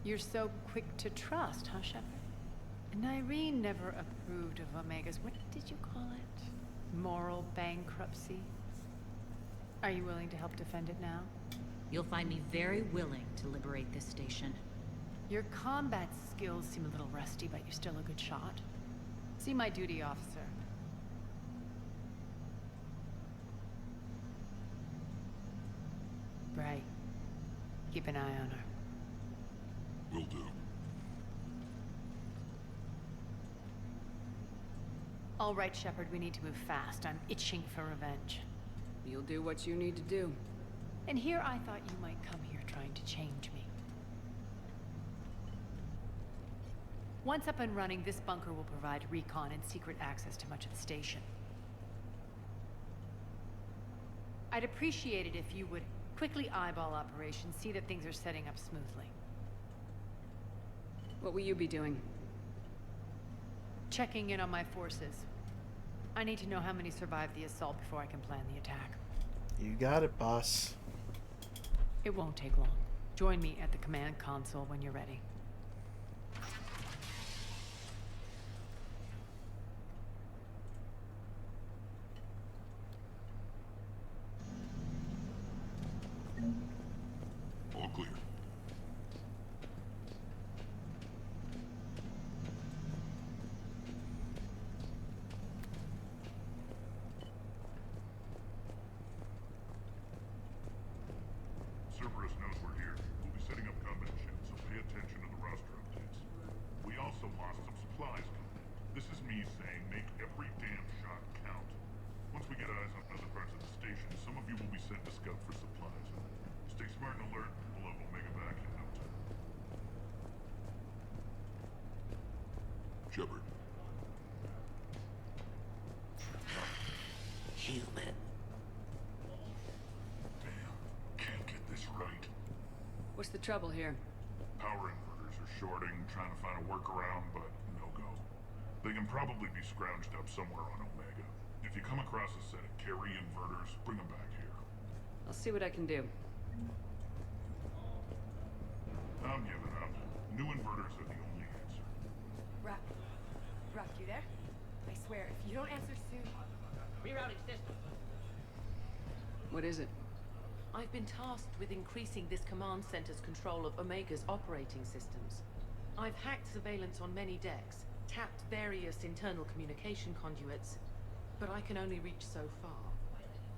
[SPEAKER 6] You're so quick to trust, huh, Shepard? Nyreen never approved of Omega's, what did you call it? Moral bankruptcy? Are you willing to help defend it now?
[SPEAKER 4] You'll find me very willing to liberate this station.
[SPEAKER 6] Your combat skills seem a little rusty, but you're still a good shot. See my duty officer. Bray, keep an eye on her.
[SPEAKER 9] Will do.
[SPEAKER 6] All right, Shepard, we need to move fast. I'm itching for revenge.
[SPEAKER 3] You'll do what you need to do.
[SPEAKER 6] And here I thought you might come here trying to change me. Once up and running, this bunker will provide recon and secret access to much of the station. I'd appreciate it if you would quickly eyeball operations, see that things are setting up smoothly.
[SPEAKER 3] What will you be doing?
[SPEAKER 6] Checking in on my forces. I need to know how many survived the assault before I can plan the attack.
[SPEAKER 1] You got it, boss.
[SPEAKER 6] It won't take long. Join me at the command console when you're ready.
[SPEAKER 9] All clear. Cerberus knows we're here. We'll be setting up combat ships, so pay attention to the roster updates. We also lost some supplies coming in. This is me saying make every damn shot count. Once we get eyes on other parts of the station, some of you will be sent to scout for supplies. Stay smart and alert. We'll have Omega back in no time. Shepard. Human. Damn. Can't get this right.
[SPEAKER 3] What's the trouble here?
[SPEAKER 9] Power inverters are shorting, trying to find a workaround, but no go. They can probably be scrounged up somewhere on Omega. If you come across a set of carry inverters, bring them back here.
[SPEAKER 3] I'll see what I can do.
[SPEAKER 9] I'm giving up. New inverters are the only answer.
[SPEAKER 7] Rock, you there? I swear, if you don't answer soon...
[SPEAKER 18] Rerouting system.
[SPEAKER 3] What is it?
[SPEAKER 18] I've been tasked with increasing this command center's control of Omega's operating systems. I've hacked surveillance on many decks, tapped various internal communication conduits, but I can only reach so far.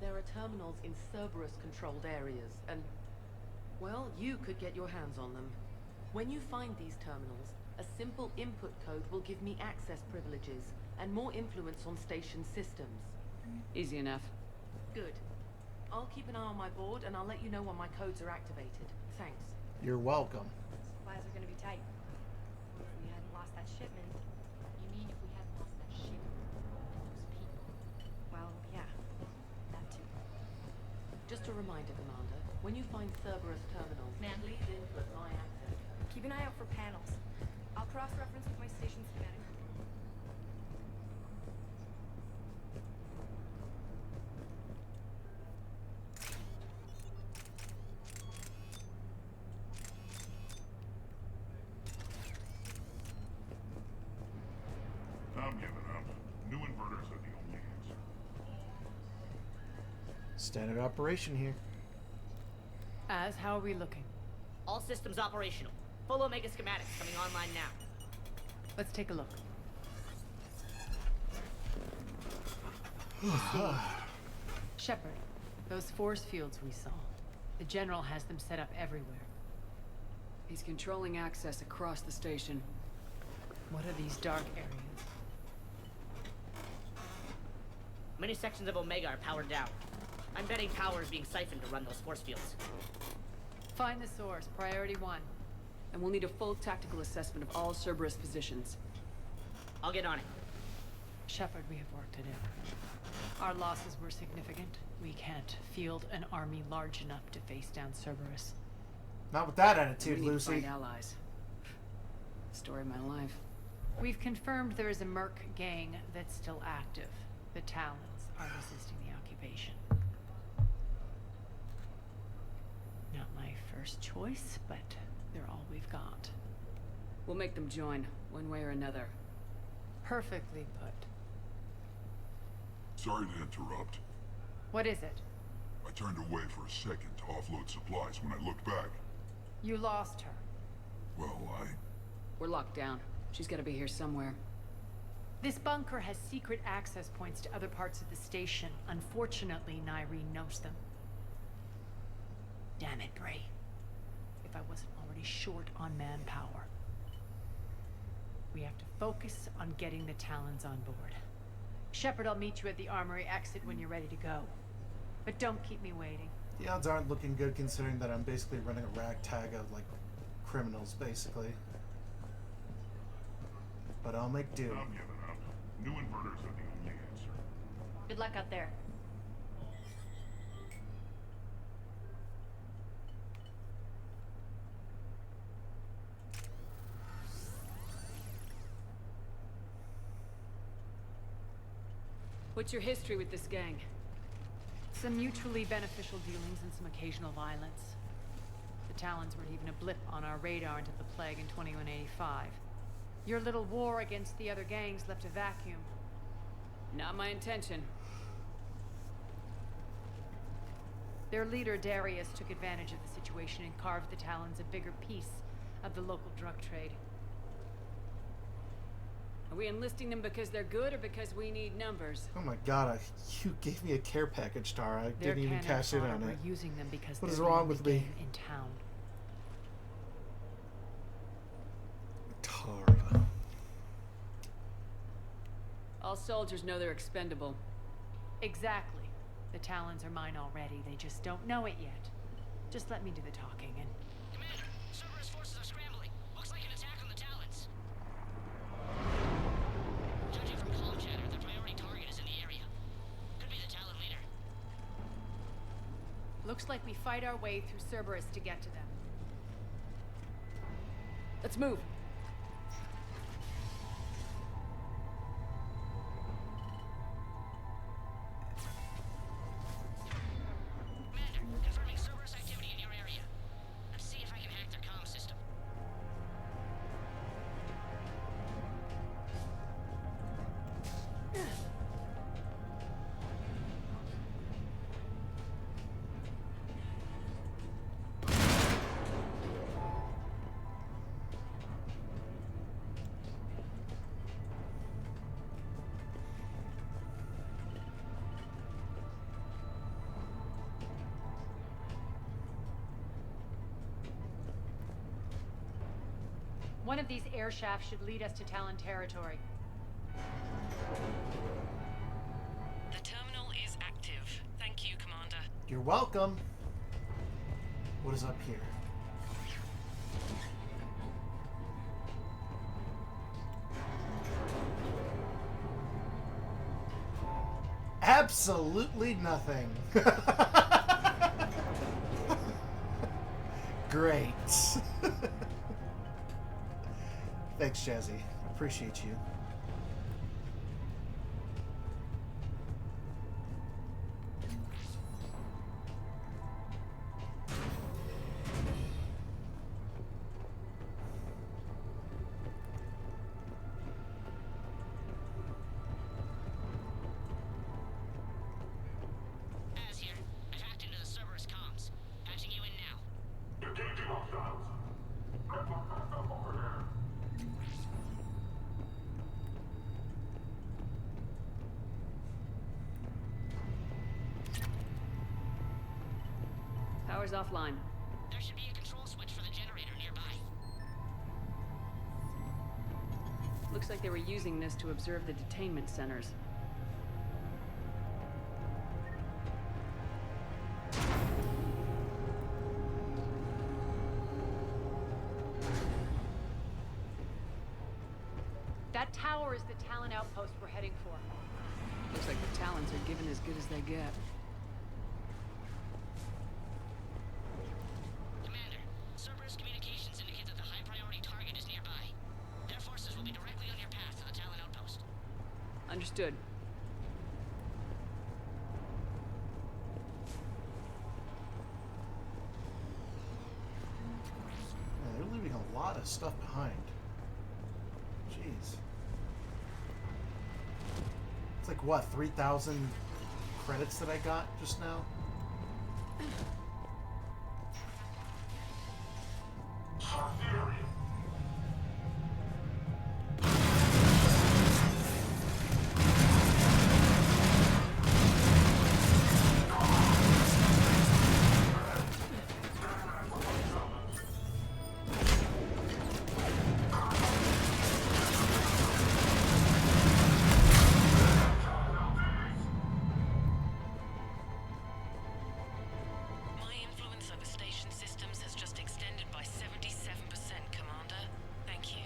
[SPEAKER 18] There are terminals in Cerberus-controlled areas, and... well, you could get your hands on them. When you find these terminals, a simple input code will give me access privileges and more influence on station systems.
[SPEAKER 3] Easy enough.
[SPEAKER 18] Good. I'll keep an eye on my board, and I'll let you know when my codes are activated. Thanks.
[SPEAKER 1] You're welcome.
[SPEAKER 7] Supplies are gonna be tight. If we hadn't lost that shipment.
[SPEAKER 8] You mean if we hadn't lost that ship and those people?
[SPEAKER 7] Well, yeah. That too.
[SPEAKER 18] Just a reminder, Commander. When you find Cerberus terminal, please input my access code.
[SPEAKER 7] Keep an eye out for panels. I'll cross-reference with my station schematic.
[SPEAKER 9] I'm giving up. New inverters are the only answer.
[SPEAKER 1] Standard operation here.
[SPEAKER 6] As, how are we looking?
[SPEAKER 10] All systems operational. Full Omega schematics coming online now.
[SPEAKER 6] Let's take a look. Shepard, those force fields we saw. The General has them set up everywhere.
[SPEAKER 3] He's controlling access across the station.
[SPEAKER 6] What are these dark areas?
[SPEAKER 10] Many sections of Omega are powered down. I'm betting power is being siphoned to run those force fields.
[SPEAKER 6] Find the source, priority 1.
[SPEAKER 3] And we'll need a full tactical assessment of all Cerberus positions.
[SPEAKER 10] I'll get on it.
[SPEAKER 6] Shepard, we have work to do. Our losses were significant. We can't field an army large enough to face down Cerberus.
[SPEAKER 1] Not with that attitude,
[SPEAKER 3] We need to
[SPEAKER 1] Lucy.
[SPEAKER 3] find allies. Story of my life.
[SPEAKER 6] We've confirmed there is a Merc gang that's still active. The Talons are resisting the occupation. Not my first choice, but they're all we've got.
[SPEAKER 3] We'll make them join, one way or another.
[SPEAKER 6] Perfectly put.
[SPEAKER 9] Sorry to interrupt.
[SPEAKER 6] What is it?
[SPEAKER 9] I turned away for a second to offload supplies. When I looked back,
[SPEAKER 6] You lost her.
[SPEAKER 9] well,
[SPEAKER 3] We're locked down. She's gotta be here somewhere.
[SPEAKER 6] This bunker has secret access points to other parts of the station. Unfortunately, Nyreen knows them. Damn it, Bray. If I wasn't already short on manpower. We have to focus on getting the Talons on board. Shepard, I'll meet you at the armory exit when you're ready to go. But don't keep me waiting.
[SPEAKER 1] The odds aren't looking good considering that I'm basically running a ragtag of, like, criminals, basically. But I'll make do.
[SPEAKER 9] I'm giving up. New inverters are the only answer.
[SPEAKER 8] Good luck out there.
[SPEAKER 3] What's your history with this gang?
[SPEAKER 6] Some mutually beneficial dealings and some occasional violence. The Talons weren't even a blip on our radar until the plague in 2185. Your little war against the other gangs left a vacuum.
[SPEAKER 3] Not my intention.
[SPEAKER 6] Their leader, Darius, took advantage of the situation and carved the Talons a bigger piece of the local drug trade.
[SPEAKER 3] Are we enlisting them because they're good or because we need numbers?
[SPEAKER 1] Oh my god, you gave me a care package, Tara. I didn't even cash in on it.
[SPEAKER 6] We're using them because
[SPEAKER 1] What is
[SPEAKER 6] they're
[SPEAKER 1] wrong
[SPEAKER 6] the
[SPEAKER 1] with me?
[SPEAKER 6] game in town.
[SPEAKER 1] Tara.
[SPEAKER 3] All soldiers know they're expendable.
[SPEAKER 6] Exactly. The Talons are mine already. They just don't know it yet. Just let me do the talking and...
[SPEAKER 12] Commander, Cerberus forces are scrambling. Looks like an attack on the Talons. Judging from comm chatter, the priority target is in the area. Could be the Talon leader.
[SPEAKER 6] Looks like we fight our way through Cerberus to get to them.
[SPEAKER 3] Let's move.
[SPEAKER 12] Commander, confirming Cerberus activity in your area. Let's see if I can hack their comm system.
[SPEAKER 6] One of these air shafts should lead us to Talon territory.
[SPEAKER 12] The terminal is active. Thank you, Commander.
[SPEAKER 1] You're welcome. What is up here? Absolutely nothing. Great. Thanks, Jazzy. Appreciate you.
[SPEAKER 10] Az here. I've hacked into the Cerberus comms. Patching you in now.
[SPEAKER 3] Power's offline.
[SPEAKER 10] There should be a control switch for the generator nearby.
[SPEAKER 3] Looks like they were using this to observe the detainment centers.
[SPEAKER 6] That tower is the Talon outpost we're heading for.
[SPEAKER 3] Looks like the Talons are given as good as they get.
[SPEAKER 10] Commander, Cerberus communications indicate that the high-priority target is nearby. Their forces will be directly on your path to the Talon outpost.
[SPEAKER 3] Understood.
[SPEAKER 1] Man, they're leaving a lot of stuff behind. Jeez. It's like, what, 3,000 credits that I got just now?
[SPEAKER 12] My influence over station systems has just extended by 77%, Commander. Thank you.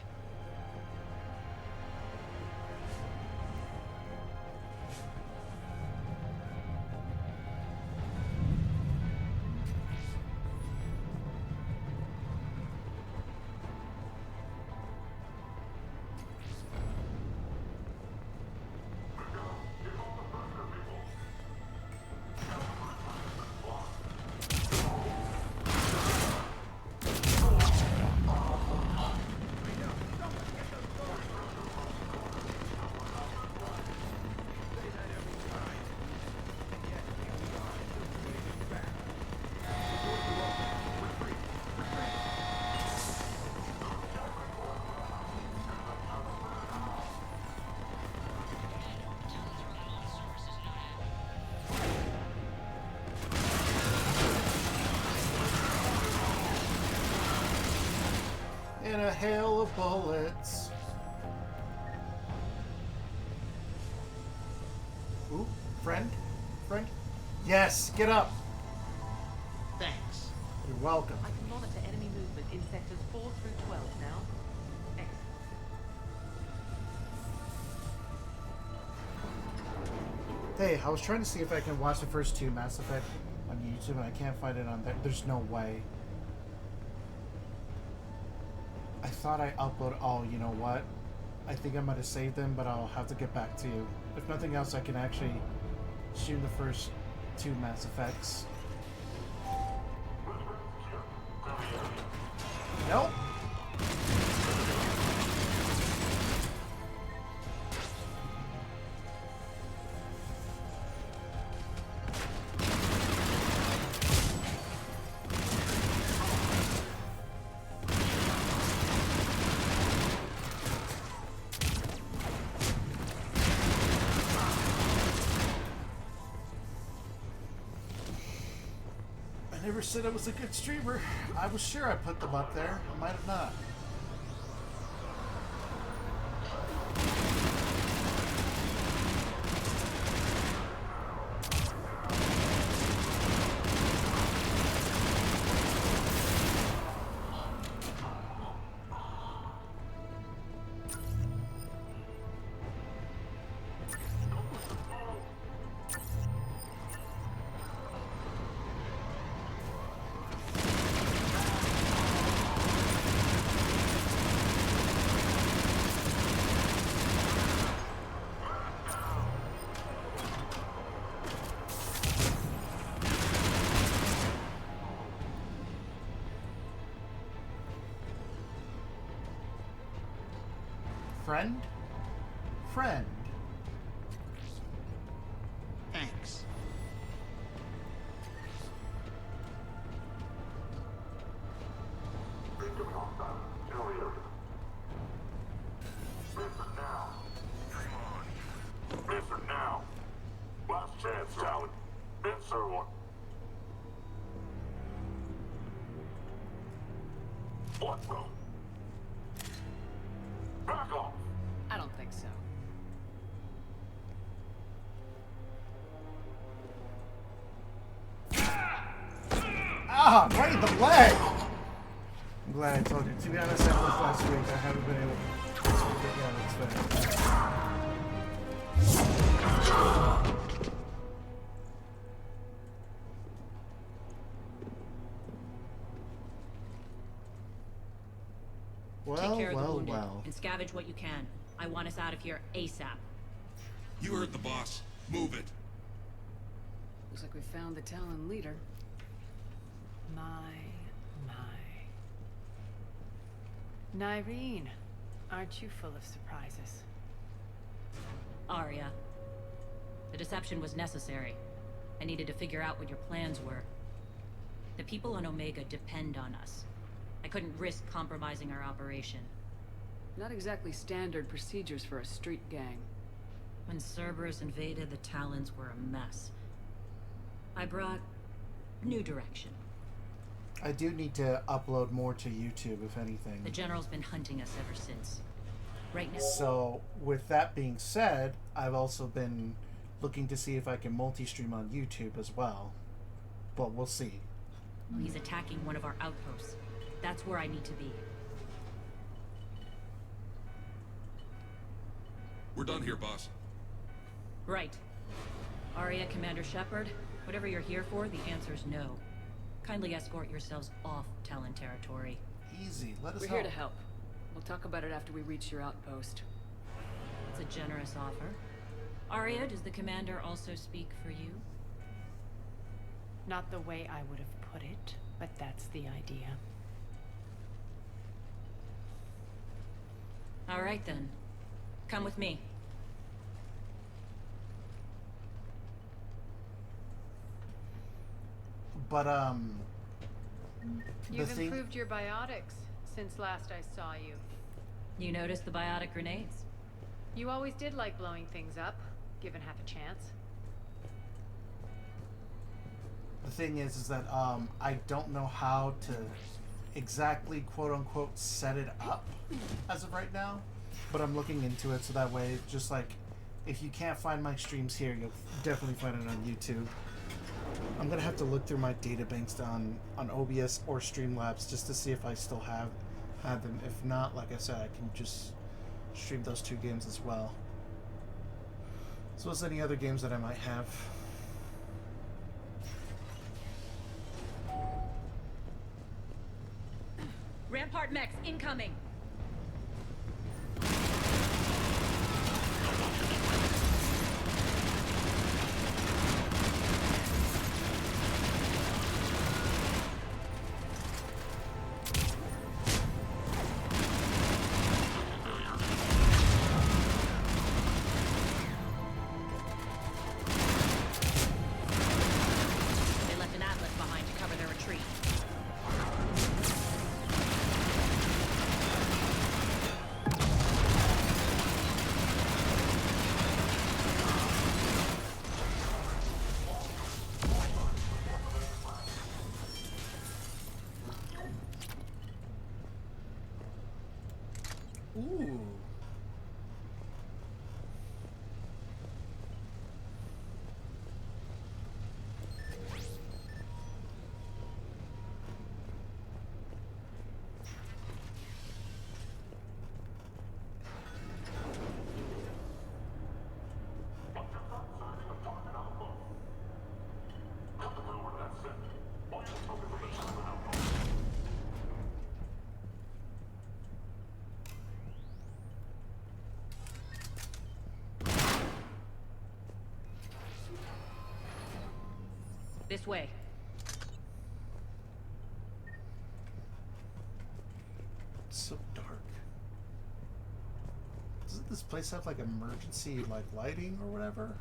[SPEAKER 12] In a hail of bullets. Ooh, friend? Friend? Yes, get up!
[SPEAKER 10] Thanks.
[SPEAKER 1] You're welcome.
[SPEAKER 18] I can monitor enemy movement in sectors 4 through 12 now. Excellent.
[SPEAKER 1] Hey, I was trying to see if I can watch the first 2 Mass Effect on YouTube, and I can't find it on there. There's no way. I thought I uploaded... Oh, you know what? I think I might have saved them, but I'll have to get back to you. If nothing else, I can actually stream the first 2 Mass Effects. Nope. I never said I was a good streamer. I was sure I put them up there. I might have not. Friend? Friend.
[SPEAKER 19] Thanks.
[SPEAKER 9] Answer now. Last chance, Talon. Answer one. What the? Back off.
[SPEAKER 3] I don't think so.
[SPEAKER 1] Ah, right in the leg! I'm glad I told you. To be honest, after this last week, I haven't been able to get down its face.
[SPEAKER 4] Take care of the wounded
[SPEAKER 1] well.
[SPEAKER 4] and scavenge what you can. I want us out of here ASAP.
[SPEAKER 15] You heard the boss. Move it.
[SPEAKER 3] Looks like we found the Talon leader.
[SPEAKER 6] My. Nyreen, aren't you full of surprises?
[SPEAKER 4] Arya. The deception was necessary. I needed to figure out what your plans were. The people on Omega depend on us. I couldn't risk compromising our operation.
[SPEAKER 3] Not exactly standard procedures for a street gang.
[SPEAKER 4] When Cerberus invaded, the Talons were a mess. I brought new direction.
[SPEAKER 1] I do need to upload more to YouTube, if anything.
[SPEAKER 4] The General's been hunting us ever since. Right now.
[SPEAKER 1] So, with that being said, I've also been looking to see if I can multi-stream on YouTube as well. But we'll see.
[SPEAKER 4] He's attacking one of our outposts. That's where I need to be.
[SPEAKER 15] We're done here, boss.
[SPEAKER 4] Right. Arya, Commander Shepard, whatever you're here for, the answer's no. Kindly escort yourselves off Talon territory.
[SPEAKER 1] Easy, let us
[SPEAKER 3] We're here to help. We'll talk about it after we reach your outpost.
[SPEAKER 4] It's a generous offer. Arya, does the Commander also speak for you?
[SPEAKER 6] Not the way I would have put it, but that's the idea.
[SPEAKER 4] All right then. Come with me.
[SPEAKER 1] But,
[SPEAKER 6] You've improved your biotics since last I saw you.
[SPEAKER 4] You noticed the biotic grenades?
[SPEAKER 6] You always did like blowing things up, given half a chance.
[SPEAKER 1] The thing is that, I don't know how to exactly, quote-unquote, set it up as of right now. But I'm looking into it, so that way, just like, if you can't find my streams here, you'll definitely find it on YouTube. I'm gonna have to look through my databanks on OBS or Streamlabs just to see if I still have them. If not, like I said, I can just stream those two games as well. As well as any other games that I might have.
[SPEAKER 4] Rampart mechs incoming! They left an atlas behind to cover their retreat.
[SPEAKER 1] Ooh.
[SPEAKER 4] This way.
[SPEAKER 1] It's so dark. this place have like emergency like lighting or whatever?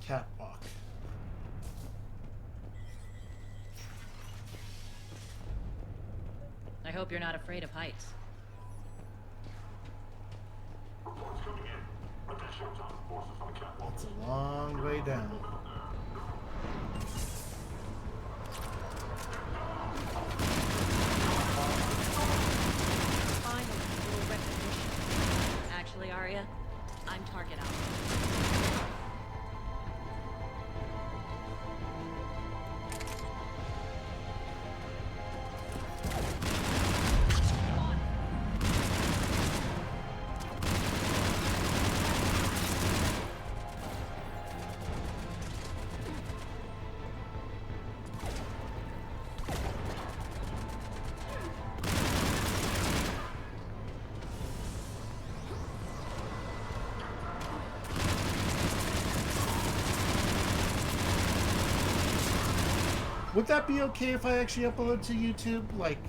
[SPEAKER 1] Catwalk.
[SPEAKER 4] I hope you're not afraid of heights.
[SPEAKER 1] It's a long way down.
[SPEAKER 4] Finally, a little recognition. Actually, Arya, I'm target out.
[SPEAKER 1] Would that be okay if I actually upload to YouTube? Like,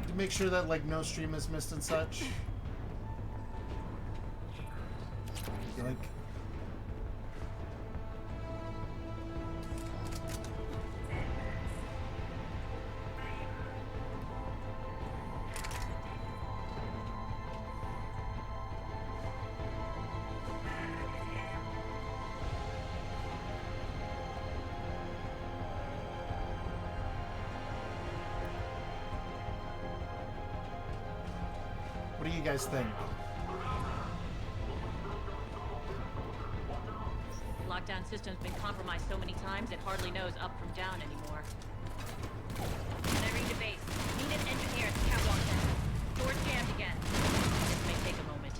[SPEAKER 1] to make sure that, like, no stream is missed and such? Like... What do you guys think?
[SPEAKER 4] The lockdown system's been compromised so many times it hardly knows up from down anymore.
[SPEAKER 10] I read the base. Need an engineer at the catwalk center. Door's jammed again.
[SPEAKER 4] This may take a moment.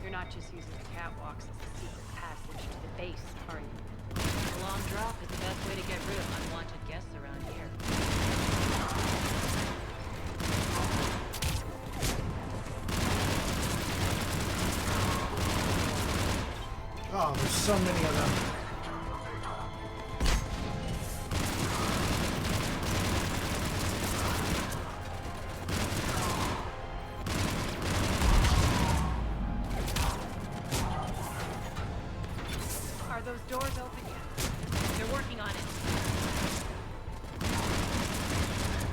[SPEAKER 6] You're not just using the catwalks as the secret passage to the base, are you?
[SPEAKER 4] A long drop is the best way to get rid of unwanted guests around here.
[SPEAKER 1] Oh, there's so many of them.
[SPEAKER 6] Are those doors open yet?
[SPEAKER 4] They're working on it.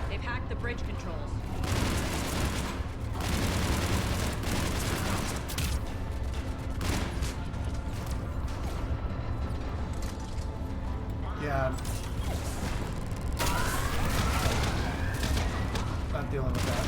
[SPEAKER 4] They've hacked the bridge controls.
[SPEAKER 1] Yeah. Not dealing with that.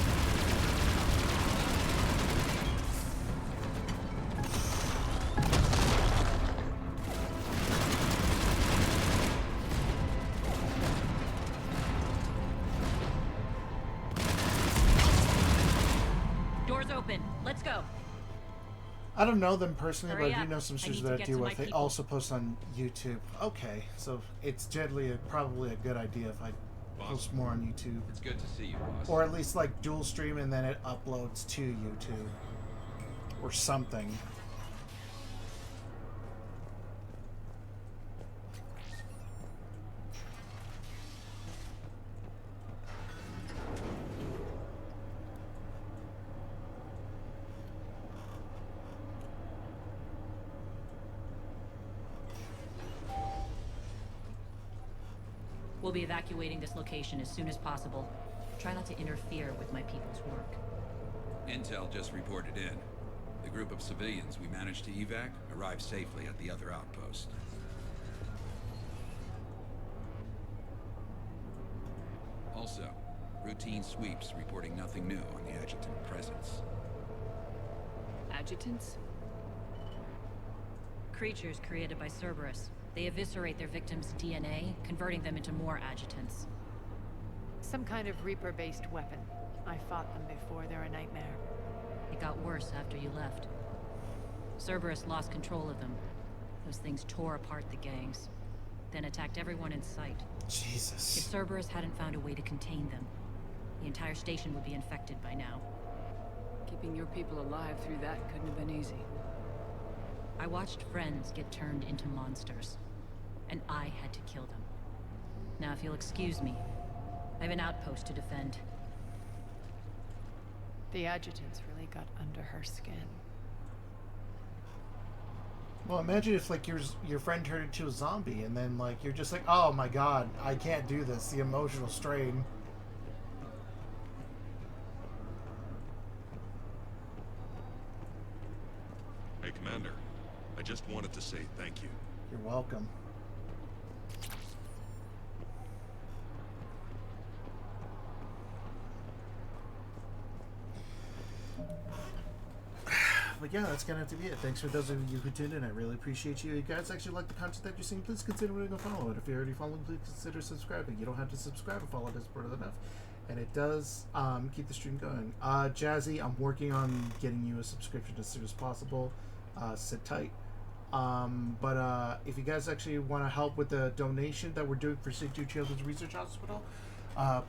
[SPEAKER 4] Doors open. Let's go.
[SPEAKER 1] I don't know them personally,
[SPEAKER 4] Hurry
[SPEAKER 1] but I
[SPEAKER 4] up.
[SPEAKER 1] do know some
[SPEAKER 4] I
[SPEAKER 1] sisters
[SPEAKER 4] need to
[SPEAKER 1] that I
[SPEAKER 4] get
[SPEAKER 1] deal
[SPEAKER 4] to my
[SPEAKER 1] with. They
[SPEAKER 4] people.
[SPEAKER 1] also post on YouTube. Okay, so it's generally probably a good idea if I post more on YouTube.
[SPEAKER 13] It's good to see you, boss.
[SPEAKER 1] Or at least like dual stream and then it uploads to YouTube. Or something.
[SPEAKER 4] We'll be evacuating this location as soon as possible. Try not to interfere with my people's work.
[SPEAKER 19] Intel just reported in. The group of civilians we managed to evac arrived safely at the other outpost. Also, routine sweeps reporting nothing new on the adjutant presence.
[SPEAKER 3] Adjutants?
[SPEAKER 4] Creatures created by Cerberus. They eviscerate their victims' DNA, converting them into more adjutants.
[SPEAKER 6] Some kind of Reaper-based weapon. I fought them before, they're a nightmare.
[SPEAKER 4] It got worse after you left. Cerberus lost control of them. Those things tore apart the gangs, then attacked everyone in sight.
[SPEAKER 1] Jesus.
[SPEAKER 4] If Cerberus hadn't found a way to contain them, the entire station would be infected by now.
[SPEAKER 3] Keeping your people alive through that couldn't have been easy.
[SPEAKER 4] I watched friends get turned into monsters, and I had to kill them. Now, if you'll excuse me, I have an outpost to defend.
[SPEAKER 6] The adjutants really got under her skin.
[SPEAKER 1] Well, imagine if like your friend turned into a zombie, and then like you're just like, oh my god, I can't do this. The emotional strain.
[SPEAKER 2] Hey, Commander. I just wanted to say thank you.
[SPEAKER 1] You're welcome. But yeah, that's gonna have to be it. Thanks for those of you who tuned in. I really appreciate you. If you guys actually like the content that you're seeing, please consider hitting a follow. And if you're already following, please consider subscribing. You don't have to subscribe and follow. It is important enough, and it does keep the stream going. Jazzy, I'm working on getting you a subscription as soon as possible. Sit tight. But if you guys actually want to help with the donation that we're doing for St. Jude Children's Research Hospital,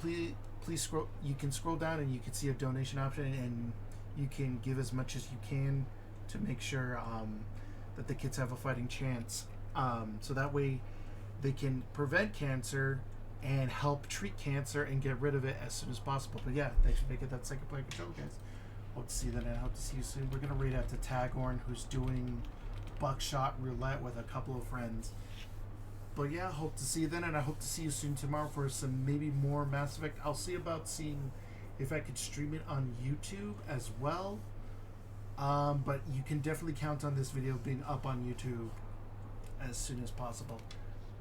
[SPEAKER 1] please scroll. You can scroll down and you can see a donation option, and you can give as much as you can to make sure that the kids have a fighting chance. So that way they can prevent cancer and help treat cancer and get rid of it as soon as possible. But yeah, thanks for making that second player control, guys. Hope to see that, and I hope to see you soon. We're going to raid out to Tagorn, who's doing buckshot roulette with a couple of friends. But yeah, hope to see you then, and I hope to see you soon tomorrow for some maybe more Mass Effect. I'll see about seeing if I could stream it on YouTube as well. But you can definitely count on this video being up on YouTube as soon as possible.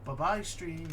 [SPEAKER 1] Bye-bye, stream.